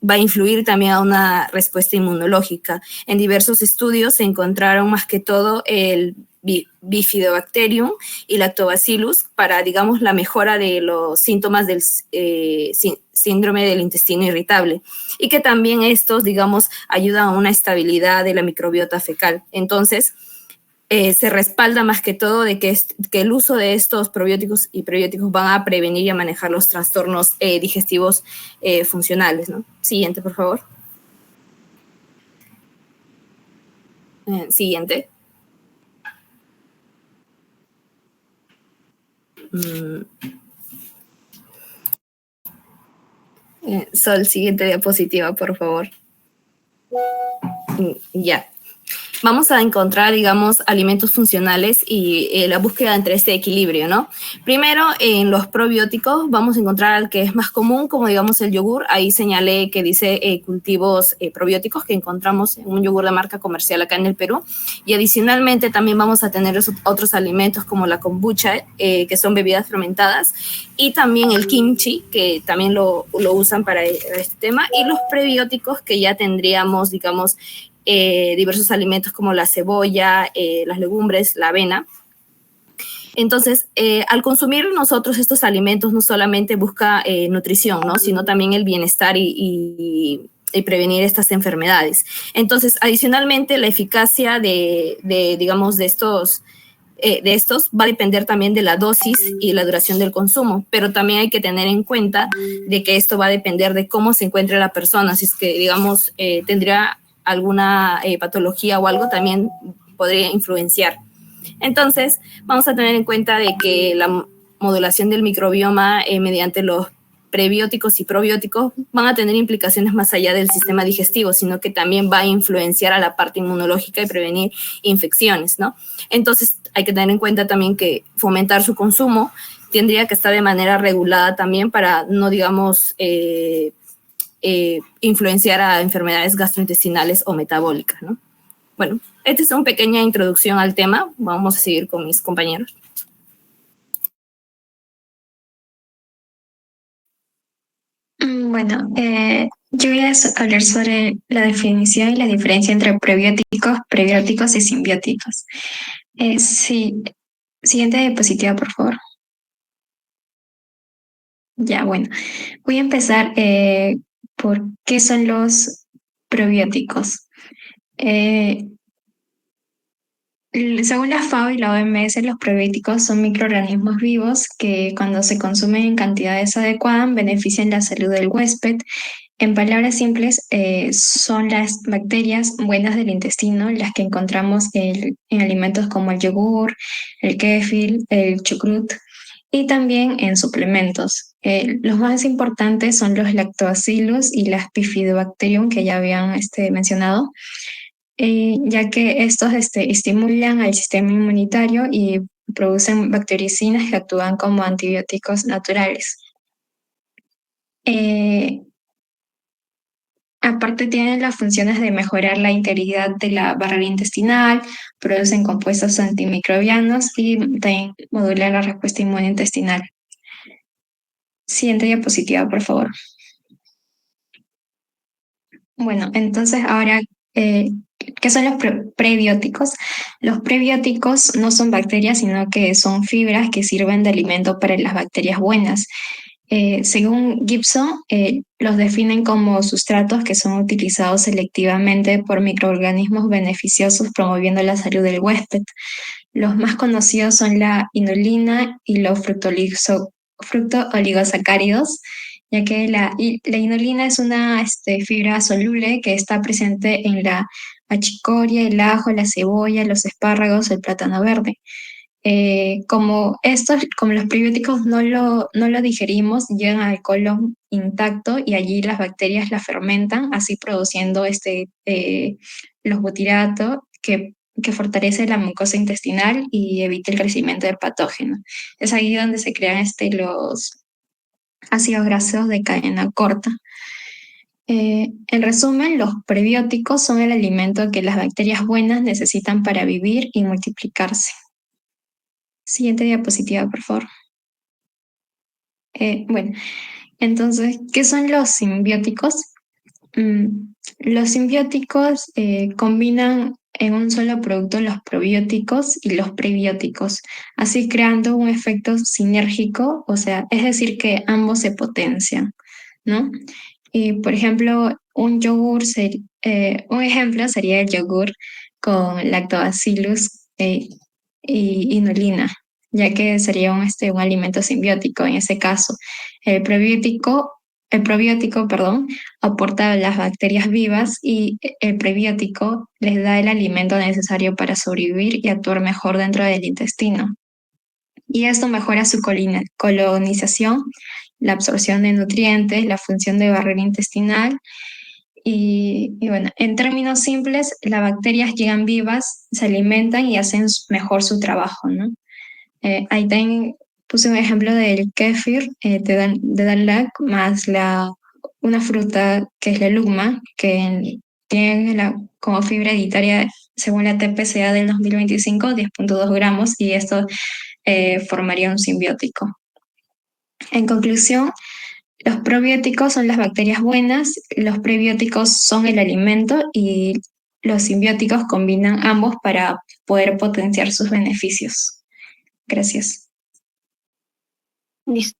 va a influir también a una respuesta inmunológica. En diversos estudios se encontraron más que todo el Bifidobacterium y Lactobacillus para, digamos, la mejora de los síntomas del síndrome del intestino irritable, y que también estos, digamos, ayudan a una estabilidad de la microbiota fecal. Entonces, se respalda más que todo de que el uso de estos probióticos y prebióticos van a prevenir y a manejar los trastornos digestivos funcionales, ¿no? Siguiente, por favor. Siguiente. Sol, siguiente diapositiva, por favor. Ya. Vamos a encontrar, digamos, alimentos funcionales y la búsqueda entre este equilibrio, ¿no? Primero, en los probióticos vamos a encontrar el que es más común, como digamos el yogur. Ahí señalé que dice cultivos probióticos que encontramos en un yogur de marca comercial acá en el Perú. Y adicionalmente también vamos a tener otros alimentos como la kombucha, que son bebidas fermentadas, y también el kimchi, que también lo usan para este tema, y los prebióticos que ya tendríamos, digamos, diversos alimentos como la cebolla, las legumbres, la avena. Entonces, al consumir nosotros estos alimentos, no solamente busca nutrición, ¿no? Sino también el bienestar y prevenir estas enfermedades. Entonces, adicionalmente, la eficacia digamos, de estos va a depender también de la dosis y la duración del consumo, pero también hay que tener en cuenta de que esto va a depender de cómo se encuentre la persona. Si es que, digamos, tendría alguna patología o algo, también podría influenciar. Entonces, vamos a tener en cuenta de que la modulación del microbioma mediante los prebióticos y probióticos van a tener implicaciones más allá del sistema digestivo, sino que también va a influenciar a la parte inmunológica y prevenir infecciones, ¿no? Entonces, hay que tener en cuenta también que fomentar su consumo tendría que estar de manera regulada también para no, digamos, influenciar a enfermedades gastrointestinales o metabólicas, ¿no? Bueno, esta es una pequeña introducción al tema. Vamos a seguir con mis compañeros. Bueno, yo voy a hablar sobre la definición y la diferencia entre prebióticos, prebióticos y simbióticos. Sí, siguiente diapositiva, por favor. Ya, bueno, voy a empezar por qué son los probióticos. Según la FAO y la OMS, los probióticos son microorganismos vivos que cuando se consumen en cantidades adecuadas benefician la salud del huésped. En palabras simples, son las bacterias buenas del intestino, las que encontramos en alimentos como el yogur, el kéfir, el chucrut y también en suplementos. Los más importantes son los lactobacillus y las bifidobacterium que ya habían mencionado. Ya que estos estimulan al sistema inmunitario y producen bactericinas que actúan como antibióticos naturales. Aparte tienen las funciones de mejorar la integridad de la barrera intestinal, producen compuestos antimicrobianos y también modulan la respuesta inmune intestinal. Siguiente diapositiva, por favor. Bueno, entonces ahora, ¿qué son los prebióticos? Los prebióticos no son bacterias, sino que son fibras que sirven de alimento para las bacterias buenas. Según Gibson, los definen como sustratos que son utilizados selectivamente por microorganismos beneficiosos promoviendo la salud del huésped. Los más conocidos son la inulina y los fructooligosacáridos, ya que la inulina es una fibra soluble que está presente en la achicoria, el ajo, la cebolla, los espárragos, el plátano verde. Como los prebióticos no lo digerimos, llegan al colon intacto y allí las bacterias la fermentan, así produciendo los butiratos que fortalece la mucosa intestinal y evita el crecimiento del patógeno. Es ahí donde se crean los ácidos grasos de cadena corta. En resumen, los prebióticos son el alimento que las bacterias buenas necesitan para vivir y multiplicarse. Siguiente diapositiva, por favor. Bueno, entonces, ¿qué son los simbióticos? Los simbióticos combinan en un solo producto los probióticos y los prebióticos, así creando un efecto sinérgico, o sea, es decir, que ambos se potencian, ¿no? Y, por ejemplo, un ejemplo sería el yogur con lactobacillus y inulina, ya que sería un alimento simbiótico en ese caso. El probiótico, perdón, aporta las bacterias vivas y el prebiótico les da el alimento necesario para sobrevivir y actuar mejor dentro del intestino. Y esto mejora su colonización, la absorción de nutrientes, la función de barrera intestinal. Y bueno, en términos simples, las bacterias llegan vivas, se alimentan y hacen mejor su trabajo, ¿no? Ahí también puse un ejemplo del kéfir de Danlac más una fruta que es la luma, que tiene como fibra dietaria, según la TPCA del 2025, 10.2 gramos, y esto formaría un simbiótico. En conclusión, los probióticos son las bacterias buenas, los prebióticos son el alimento y los simbióticos combinan ambos para poder potenciar sus beneficios. Gracias. Listo.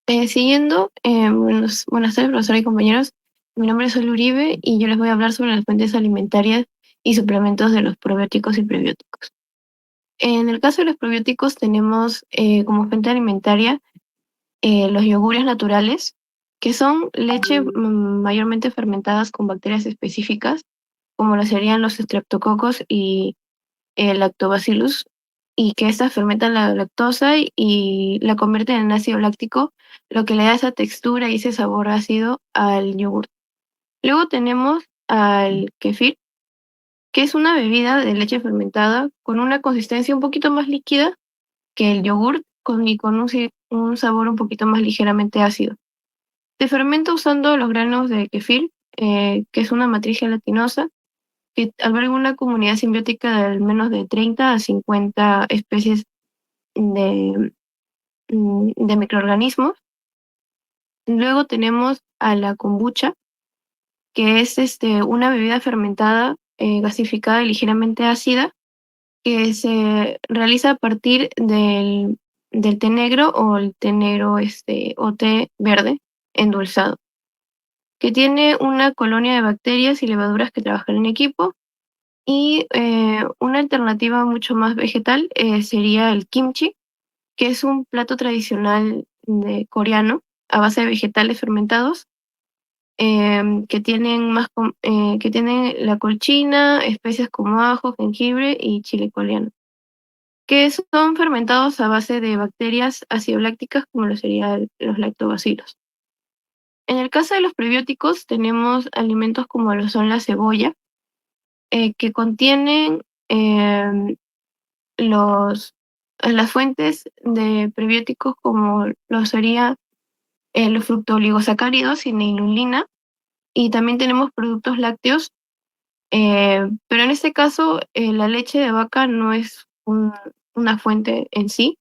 Siguiendo, buenas tardes, profesora y compañeros. Mi nombre es Sol Uribe y yo les voy a hablar sobre las fuentes alimentarias y suplementos de los probióticos y prebióticos. En el caso de los probióticos tenemos como fuente alimentaria los yogures naturales, que son leche mayormente fermentadas con bacterias específicas, como lo serían los streptococos y el lactobacillus, y que estas fermentan la lactosa y la convierten en ácido láctico, lo que le da esa textura y ese sabor ácido al yogur. Luego tenemos al kefir, que es una bebida de leche fermentada con una consistencia un poquito más líquida que el yogur y con un sabor un poquito más ligeramente ácido. Se fermenta usando los granos de kefir, que es una matriz gelatinosa, que alberga una comunidad simbiótica de al menos de 30 a 50 especies de microorganismos. Luego tenemos a la kombucha, que es una bebida fermentada, gasificada y ligeramente ácida, que se realiza a partir del té negro o el té negro o té verde endulzado, que tiene una colonia de bacterias y levaduras que trabajan en equipo. Y una alternativa mucho más vegetal sería el kimchi, que es un plato tradicional coreano a base de vegetales fermentados, que tienen la colchina, especias como ajo, jengibre y chile coreano, que son fermentados a base de bacterias acidolácticas como lo serían los lactobacilos. En el caso de los prebióticos tenemos alimentos como lo son la cebolla, que contienen las fuentes de prebióticos como lo sería los fructooligosacáridos y la inulina, y también tenemos productos lácteos, pero en este caso la leche de vaca no es una fuente en sí,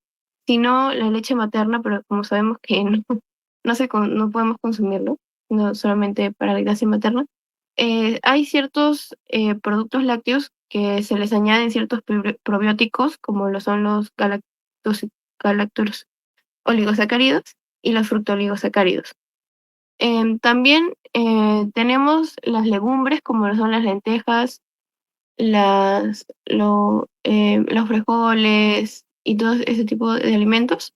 sino la leche materna, pero como sabemos que no podemos consumirlo, no solamente para la lactancia materna. Hay ciertos productos lácteos que se les añaden ciertos probióticos, como lo son los galactos oligosacáridos y los fructooligosacáridos. También tenemos las legumbres, como lo son las lentejas, los frijoles y todo ese tipo de alimentos,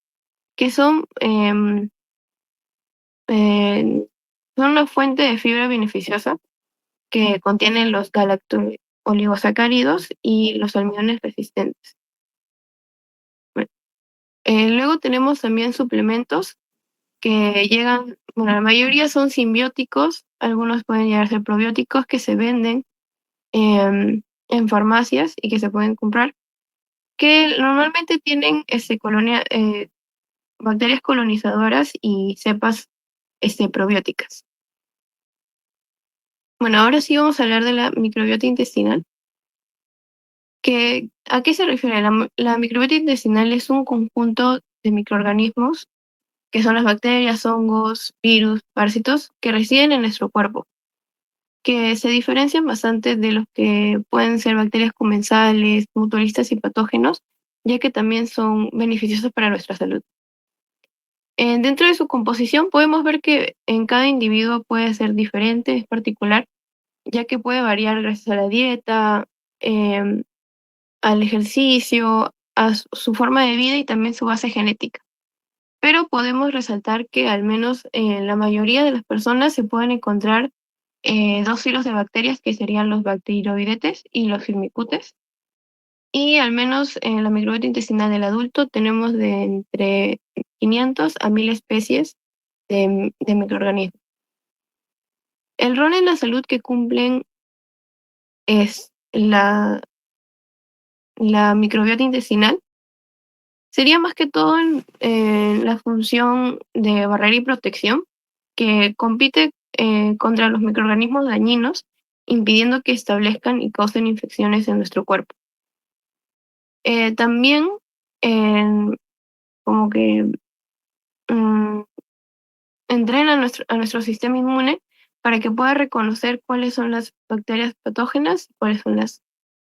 que son una fuente de fibra beneficiosa que contienen los galacto-oligosacáridos y los almidones resistentes. Bueno, luego tenemos también suplementos que llegan, bueno, la mayoría son simbióticos, algunos pueden llegar a ser probióticos que se venden en farmacias y que se pueden comprar, que normalmente tienen bacterias colonizadoras y cepas probióticas. Bueno, ahora sí vamos a hablar de la microbiota intestinal. ¿A qué se refiere? La microbiota intestinal es un conjunto de microorganismos que son las bacterias, hongos, virus, parásitos que residen en nuestro cuerpo, que se diferencian bastante de los que pueden ser bacterias comensales, mutualistas y patógenos, ya que también son beneficiosos para nuestra salud. Dentro de su composición podemos ver que en cada individuo puede ser diferente, es particular, ya que puede variar gracias a la dieta, al ejercicio, a su forma de vida y también su base genética. Pero podemos resaltar que al menos en la mayoría de las personas se pueden encontrar dos filos de bacterias que serían los bacteroidetes y los firmicutes. Y al menos en la microbiota intestinal del adulto tenemos de entre 500 a 1000 especies de microorganismos. El rol en la salud que cumplen es la microbiota intestinal. Sería más que todo en la función de barrera y protección, que compite contra los microorganismos dañinos, impidiendo que establezcan y causen infecciones en nuestro cuerpo. También como que entrena a nuestro sistema inmune para que pueda reconocer cuáles son las bacterias patógenas y cuáles son las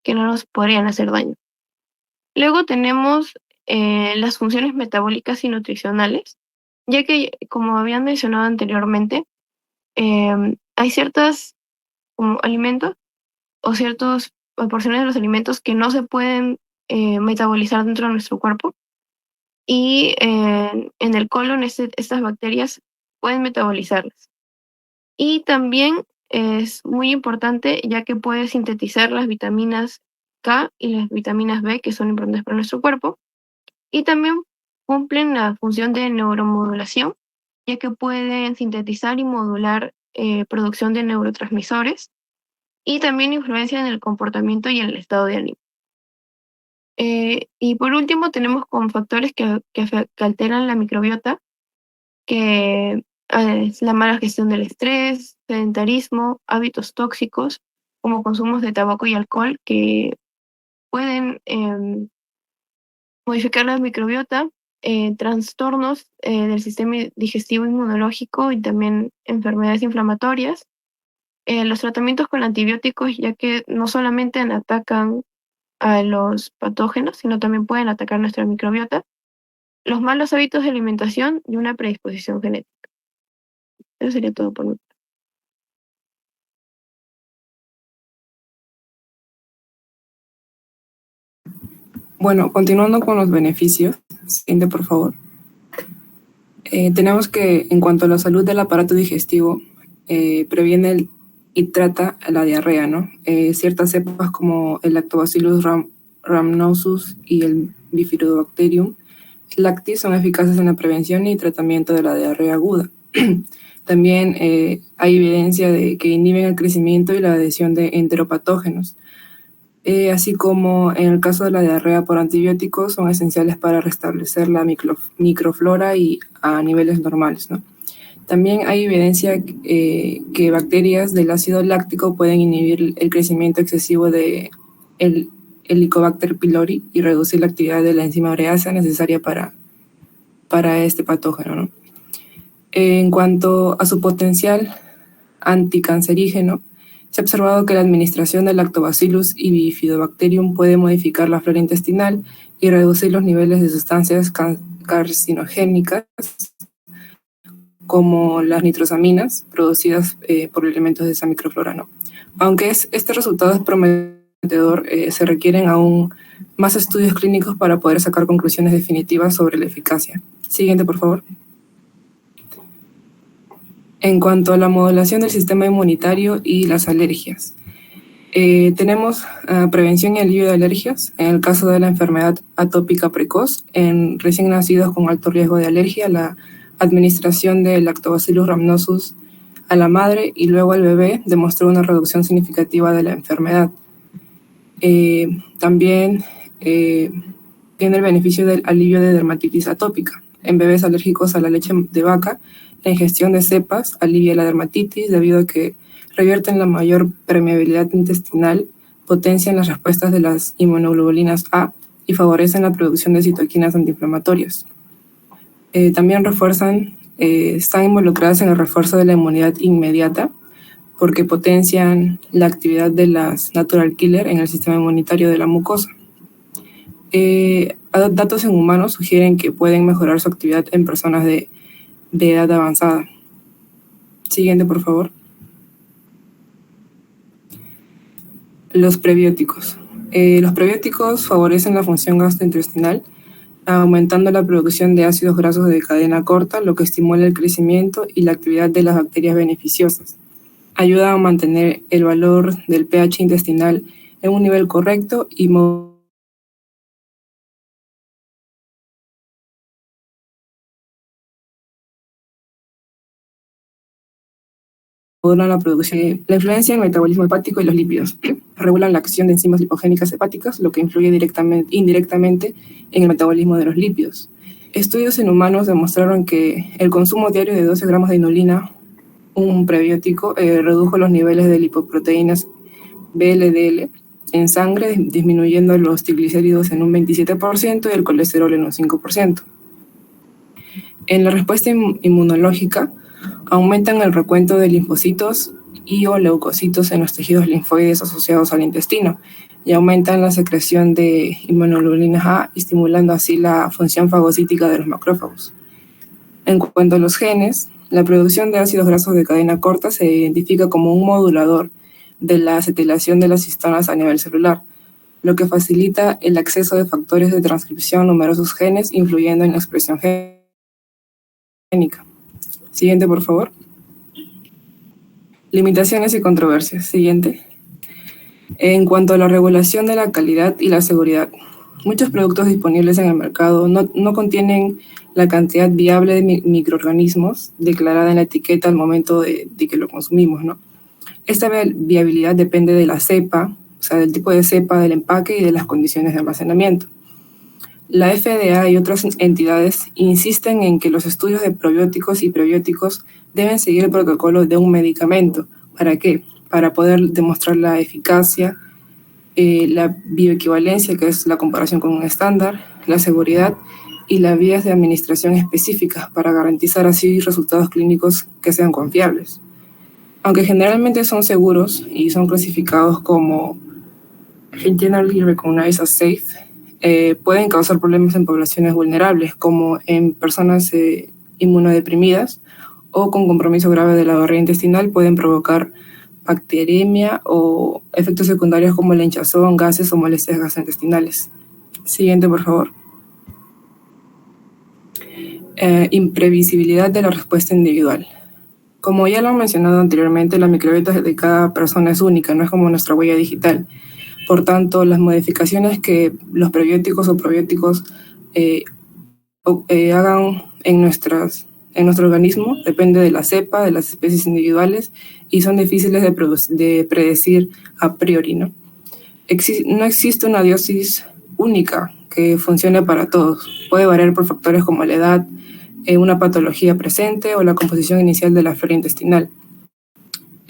que no nos podrían hacer daño. Luego tenemos las funciones metabólicas y nutricionales, ya que, como habían mencionado anteriormente, hay ciertos alimentos o ciertas porciones de los alimentos que no se pueden metabolizar dentro de nuestro cuerpo, y en el colon estas bacterias pueden metabolizarlas. Y también es muy importante, ya que puede sintetizar las vitaminas K y las vitaminas B, que son importantes para nuestro cuerpo, y también cumplen la función de neuromodulación, ya que pueden sintetizar y modular producción de neurotransmisores, y también influencian en el comportamiento y en el estado de ánimo. Y por último tenemos con factores que alteran la microbiota, que es la mala gestión del estrés, sedentarismo, hábitos tóxicos como consumos de tabaco y alcohol, que pueden modificar la microbiota, trastornos del sistema digestivo inmunológico y también enfermedades inflamatorias. Los tratamientos con antibióticos, ya que no solamente atacan a los patógenos, sino también pueden atacar nuestra microbiota, los malos hábitos de alimentación y una predisposición genética. Eso sería todo por mi parte. Bueno, continuando con los beneficios, siguiente por favor. Tenemos que, en cuanto a la salud del aparato digestivo, previene y trata la diarrea, ¿no? Ciertas cepas como el Lactobacillus rhamnosus y el Bifidobacterium lactis son eficaces en la prevención y tratamiento de la diarrea aguda. También hay evidencia de que inhiben el crecimiento y la adhesión de enteropatógenos, así como en el caso de la diarrea por antibióticos son esenciales para restablecer la microflora y a niveles normales, ¿no? También hay evidencia que bacterias del ácido láctico pueden inhibir el crecimiento excesivo de el Helicobacter pylori y reducir la actividad de la enzima ureasa necesaria para este patógeno, ¿no? En cuanto a su potencial anticancerígeno, se ha observado que la administración del Lactobacillus y Bifidobacterium puede modificar la flora intestinal y reducir los niveles de sustancias carcinogénicas como las nitrosaminas producidas por elementos de esa microflora, ¿no? Aunque este resultado es prometedor, se requieren aún más estudios clínicos para poder sacar conclusiones definitivas sobre la eficacia. Siguiente, por favor. En cuanto a la modulación del sistema inmunitario y las alergias, tenemos prevención y alivio de alergias. En el caso de la enfermedad atópica precoz, en recién nacidos con alto riesgo de alergia, la administración del Lactobacillus rhamnosus a la madre y luego al bebé demostró una reducción significativa de la enfermedad. También tiene el beneficio del alivio de dermatitis atópica. En bebés alérgicos a la leche de vaca, la ingestión de cepas alivia la dermatitis debido a que revierten la mayor permeabilidad intestinal, potencian las respuestas de las inmunoglobulinas A y favorecen la producción de citoquinas antiinflamatorias. También están involucradas en el refuerzo de la inmunidad inmediata porque potencian la actividad de las natural killer en el sistema inmunitario de la mucosa. Datos en humanos sugieren que pueden mejorar su actividad en personas de edad avanzada. Siguiente, por favor. Los prebióticos. Los prebióticos favorecen la función gastrointestinal, aumentando la producción de ácidos grasos de cadena corta, lo que estimula el crecimiento y la actividad de las bacterias beneficiosas. Ayuda a mantener el valor del pH intestinal en un nivel correcto y modulan la producción. La influencia en el metabolismo hepático y los lípidos. Regulan la acción de enzimas lipogénicas hepáticas, lo que influye indirectamente en el metabolismo de los lípidos. Estudios en humanos demostraron que el consumo diario de 12 gramos de inulina, un prebiótico, redujo los niveles de lipoproteínas VLDL en sangre, disminuyendo los triglicéridos en un 27% y el colesterol en un 5%. En la respuesta inmunológica, aumentan el recuento de linfocitos y o leucocitos en los tejidos linfoides asociados al intestino y aumentan la secreción de inmunoglobulinas A, estimulando así la función fagocítica de los macrófagos. En cuanto a los genes, la producción de ácidos grasos de cadena corta se identifica como un modulador de la acetilación de las histonas a nivel celular, lo que facilita el acceso de factores de transcripción a numerosos genes, influyendo en la expresión génica. Siguiente, por favor. Limitaciones y controversias. Siguiente. En cuanto a la regulación de la calidad y la seguridad, muchos productos disponibles en el mercado no contienen la cantidad viable de microorganismos declarada en la etiqueta al momento de que lo consumimos, ¿no? Esta viabilidad depende de la cepa, o sea, del tipo de cepa, del empaque y de las condiciones de almacenamiento. La FDA y otras entidades insisten en que los estudios de probióticos y prebióticos deben seguir el protocolo de un medicamento. ¿Para qué? Para poder demostrar la eficacia, la bioequivalencia, que es la comparación con un estándar, la seguridad y las vías de administración específicas para garantizar así resultados clínicos que sean confiables. Aunque generalmente son seguros y son clasificados como generally recognized as safe, pueden causar problemas en poblaciones vulnerables, como en personas inmunodeprimidas o con compromiso grave de la barrera intestinal. Pueden provocar bacteremia o efectos secundarios como la hinchazón, gases o molestias gastrointestinales. Siguiente, por favor. Imprevisibilidad de la respuesta individual. Como ya lo han mencionado anteriormente, la microbiota de cada persona es única, no es como nuestra huella digital. Por tanto, las modificaciones que los prebióticos o probióticos hagan en nuestro organismo depende de la cepa, de las especies individuales y son difíciles de predecir a priori, ¿no? No existe una dosis única que funcione para todos. Puede variar por factores como la edad, una patología presente o la composición inicial de la flora intestinal.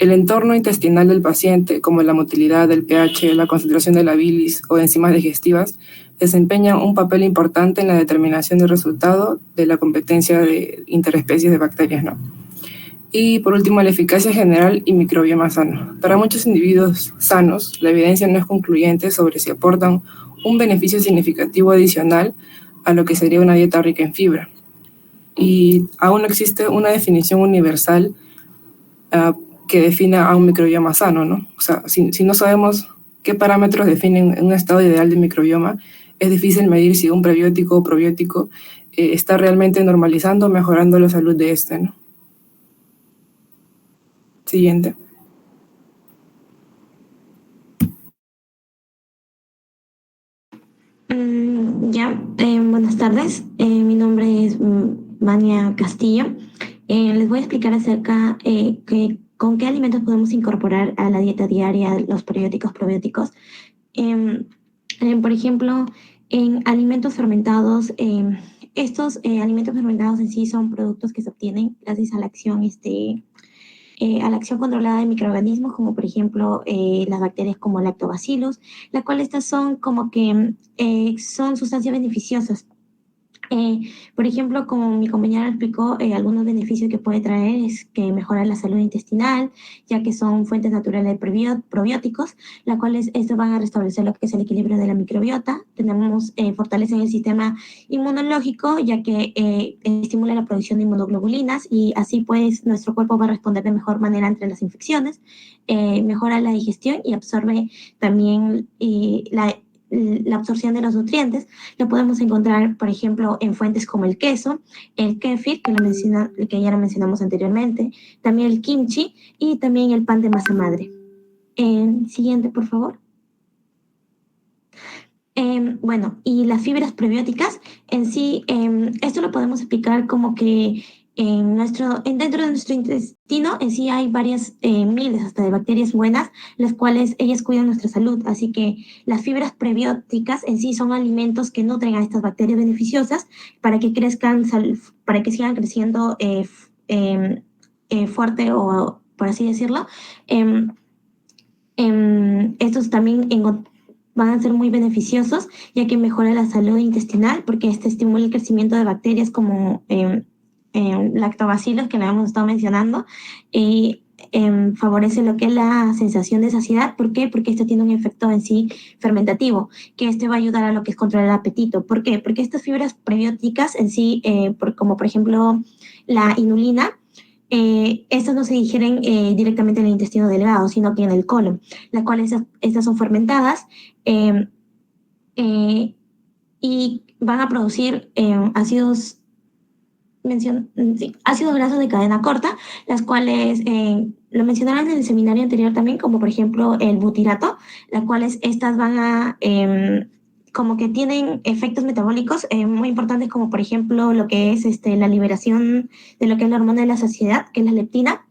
El entorno intestinal del paciente, como la motilidad, el pH, la concentración de la bilis o enzimas digestivas, desempeñan un papel importante en la determinación del resultado de la competencia de interespecies de bacterias, ¿no? Y por último, la eficacia general y microbioma sano. Para muchos individuos sanos, la evidencia no es concluyente sobre si aportan un beneficio significativo adicional a lo que sería una dieta rica en fibra. Y aún no existe una definición universal que defina a un microbioma sano, ¿no? O sea, si no sabemos qué parámetros definen un estado ideal de microbioma, es difícil medir si un prebiótico o probiótico está realmente normalizando o mejorando la salud de este, ¿no? Siguiente. Buenas tardes. Mi nombre es Mania Castillo. Les voy a explicar acerca con qué alimentos podemos incorporar a la dieta diaria los prebióticos, probióticos. Por ejemplo, en alimentos fermentados, estos alimentos fermentados en sí son productos que se obtienen gracias a la acción a la acción controlada de microorganismos, como por ejemplo las bacterias como Lactobacillus, las cuales estas son como que son sustancias beneficiosas. Por ejemplo, como mi compañera explicó, algunos beneficios que puede traer es que mejora la salud intestinal, ya que son fuentes naturales de probióticos, las cuales estos van a restablecer lo que es el equilibrio de la microbiota. Tenemos, fortalecen el sistema inmunológico, ya que estimula la producción de inmunoglobulinas y así pues nuestro cuerpo va a responder de mejor manera ante las infecciones, mejora la digestión y absorbe también la absorción de los nutrientes. Lo podemos encontrar, por ejemplo, en fuentes como el queso, el kéfir, que ya lo mencionamos anteriormente, también el kimchi y también el pan de masa madre. Siguiente, por favor. Bueno, y las fibras prebióticas en sí, esto lo podemos explicar como que dentro de nuestro intestino en sí hay varias miles hasta de bacterias buenas, las cuales ellas cuidan nuestra salud. Así que las fibras prebióticas en sí son alimentos que nutren a estas bacterias beneficiosas para que crezcan, para que sigan creciendo fuerte o por así decirlo. Estos también van a ser muy beneficiosos, ya que mejora la salud intestinal, porque este estimula el crecimiento de bacterias como lactobacilos, que lo hemos estado mencionando, y favorece lo que es la sensación de saciedad. ¿Por qué? Porque esto tiene un efecto en sí fermentativo, que este va a ayudar a lo que es controlar el apetito. ¿Por qué? Porque estas fibras prebióticas en sí, como por ejemplo la inulina, estas no se digieren directamente en el intestino delgado, sino que en el colon, las cuales estas son fermentadas y van a producir ácidos grasos de cadena corta, las cuales lo mencionaron en el seminario anterior también, como por ejemplo el butirato, las cuales estas van a como que tienen efectos metabólicos muy importantes, como por ejemplo lo que es la liberación de lo que es la hormona de la saciedad, que es la leptina,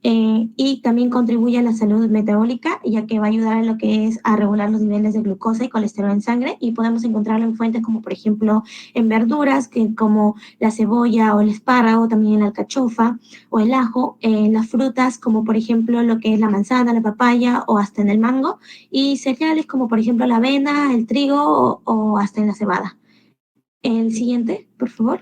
y también contribuye a la salud metabólica, ya que va a ayudar a lo que es a regular los niveles de glucosa y colesterol en sangre, y podemos encontrarlo en fuentes como por ejemplo en verduras, como la cebolla o el espárrago, también en la alcachofa o el ajo, en las frutas como por ejemplo lo que es la manzana, la papaya o hasta en el mango, y cereales como por ejemplo la avena, el trigo o hasta en la cebada. El siguiente, por favor.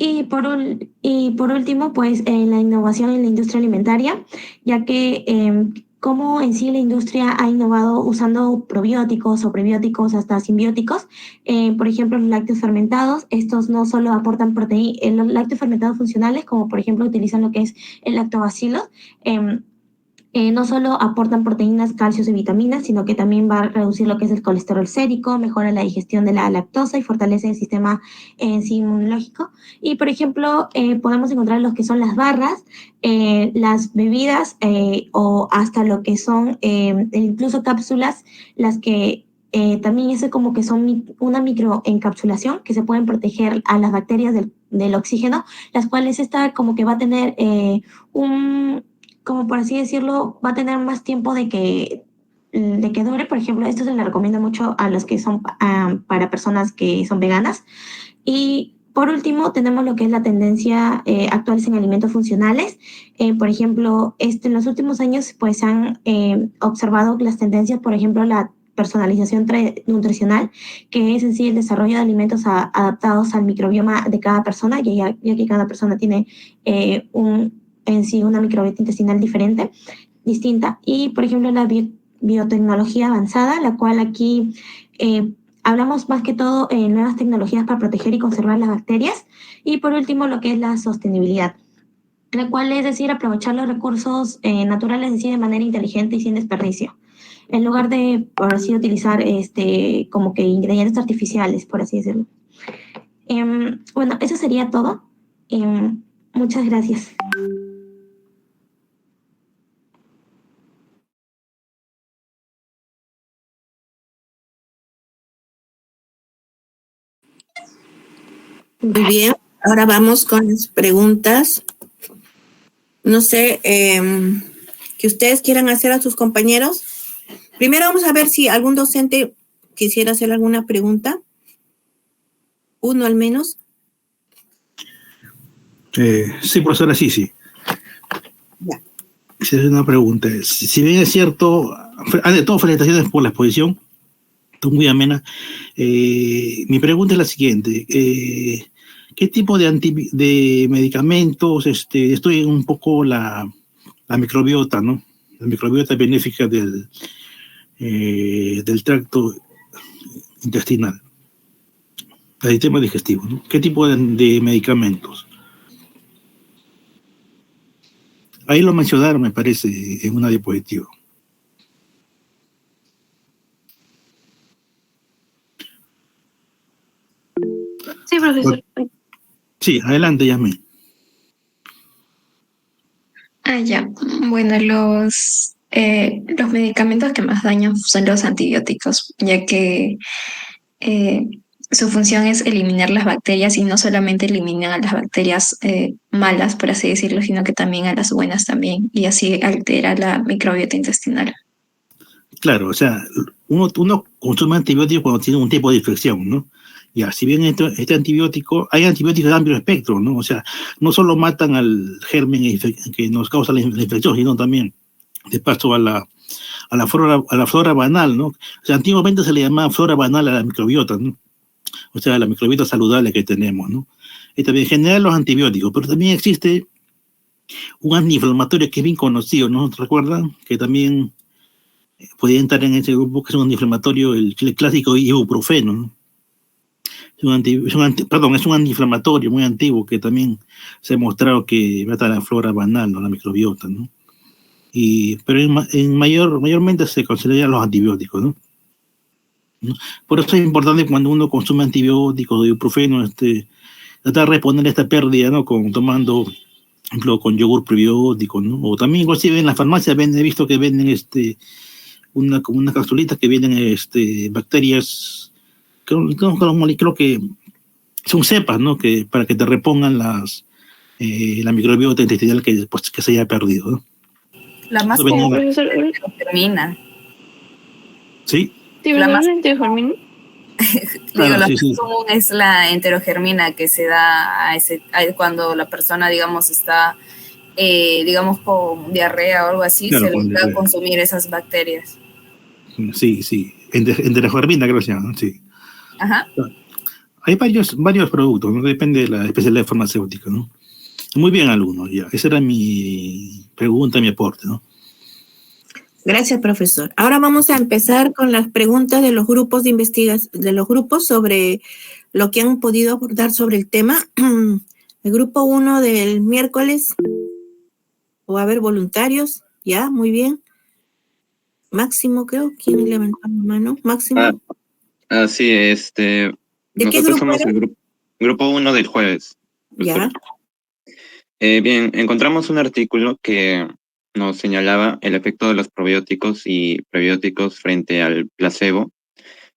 Y por último, pues la innovación en la industria alimentaria, ya que como en sí la industria ha innovado usando probióticos o prebióticos hasta simbióticos. Por ejemplo, los lácteos fermentados, estos no solo aportan proteínas, los lácteos fermentados funcionales, como por ejemplo utilizan lo que es el lactobacillus, no solo aportan proteínas, calcios y vitaminas, sino que también va a reducir lo que es el colesterol sérico, mejora la digestión de la lactosa y fortalece el sistema en sí inmunológico. Y, por ejemplo, podemos encontrar lo que son las barras, las bebidas o hasta lo que son incluso cápsulas, las que también es como que son una microencapsulación que se pueden proteger a las bacterias del oxígeno, las cuales esta como que va a tener como por así decirlo, va a tener más tiempo de que dure. Por ejemplo, esto se le recomienda mucho a los que son para personas que son veganas. Y por último, tenemos lo que es la tendencia actuales en alimentos funcionales. Por ejemplo, en los últimos años pues se han observado las tendencias, por ejemplo, la personalización nutricional, que es en sí el desarrollo de alimentos adaptados al microbioma de cada persona, ya que cada persona tiene en sí una microbiota intestinal distinta. Y, por ejemplo, la biotecnología avanzada, la cual aquí hablamos más que todo en nuevas tecnologías para proteger y conservar las bacterias. Y, por último, lo que es la sostenibilidad, la cual es decir, aprovechar los recursos naturales en sí de manera inteligente y sin desperdicio, en lugar de, por así utilizar como que ingredientes artificiales, por así decirlo. Bueno, eso sería todo. Muchas gracias. Muy bien, ahora vamos con las preguntas. No sé, que ustedes quieran hacer a sus compañeros. Primero vamos a ver si algún docente quisiera hacer alguna pregunta. Uno al menos. Sí, profesora, sí. Esa es una pregunta. Si bien es cierto, ante todo, felicitaciones por la exposición, estuvo muy amena. Mi pregunta es la siguiente. ¿Qué tipo de medicamentos, estoy un poco la microbiota, ¿no? La microbiota benéfica del tracto intestinal, del sistema digestivo, ¿no? ¿Qué tipo de medicamentos? Ahí lo mencionaron, me parece, en una diapositiva. Sí, profesor. Sí, adelante, Yasmin. Ya. Bueno, los medicamentos que más dañan son los antibióticos, ya que su función es eliminar las bacterias y no solamente eliminan a las bacterias malas, por así decirlo, sino que también a las buenas también, y así altera la microbiota intestinal. Claro, o sea, uno consume antibióticos cuando tiene un tipo de infección, ¿no? Ya, si bien este antibiótico, hay antibióticos de amplio espectro, ¿no? O sea, no solo matan al germen que nos causa la infección, sino también, de paso, a la flora banal, ¿no? O sea, antiguamente se le llamaba flora banal a la microbiota, ¿no? O sea, la microbiota saludable que tenemos, ¿no? Y también en general los antibióticos, pero también existe un antiinflamatorio que es bien conocido, ¿no? ¿Recuerdan? Que también podría entrar en ese grupo, que es un antiinflamatorio, el clásico ibuprofeno, ¿no? Es un antiinflamatorio muy antiguo que también se ha mostrado que mata la flora banal, ¿no? La microbiota, ¿no? Pero mayormente se consideran los antibióticos, ¿no? Por eso es importante cuando uno consume antibióticos o ibuprofeno, tratar de reponer esta pérdida, ¿no? Tomando, por ejemplo, con yogur prebiótico, ¿no? O también, inclusive en la farmacia he visto que venden como una capsulita que vienen bacterias, creo que son cepas, ¿no? Que para que te repongan la microbiota intestinal que se haya perdido, ¿no? La más común es la enterogermina. ¿Sí? La más enterogermina. Digo, la más común es la enterogermina que se da cuando la persona, digamos, está, digamos, con diarrea o algo así, claro, se le va a consumir esas bacterias. Sí. Enterogermina creo que se llama, sí. Ajá. Hay varios productos, ¿no? Depende de la especialidad farmacéutica, ¿no? Muy bien, alumnos, ya. Esa era mi pregunta, mi aporte, ¿no? Gracias, profesor. Ahora vamos a empezar con las preguntas de los grupos de investigación, de los grupos sobre lo que han podido abordar sobre el tema. El grupo 1 del miércoles, o a ver, voluntarios, ya, muy bien. Máximo, creo. ¿Quién levantó la mano? Máximo. Sí, ¿De qué nosotros grupo somos era? el grupo 1 del jueves. Ya. Bien, encontramos un artículo que nos señalaba el efecto de los probióticos y prebióticos frente al placebo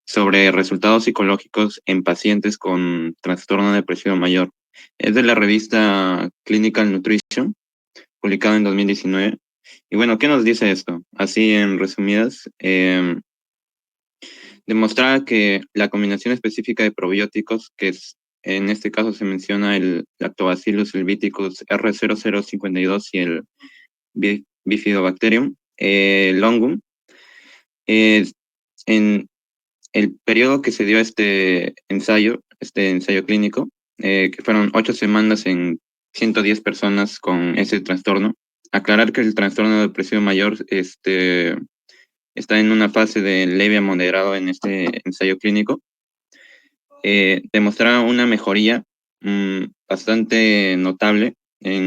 sobre resultados psicológicos en pacientes con trastorno depresivo mayor. Es de la revista Clinical Nutrition, publicado en 2019. Y bueno, ¿qué nos dice esto? Así en resumidas, demostraba que la combinación específica de probióticos, que es, en este caso se menciona el Lactobacillus helveticus R0052 y el Bifidobacterium longum, en el periodo que se dio este ensayo clínico, que fueron 8 semanas en 110 personas con ese trastorno. Aclarar que el trastorno depresivo mayor está en una fase de leve a moderado en este ensayo clínico. Demostraron una mejoría bastante notable en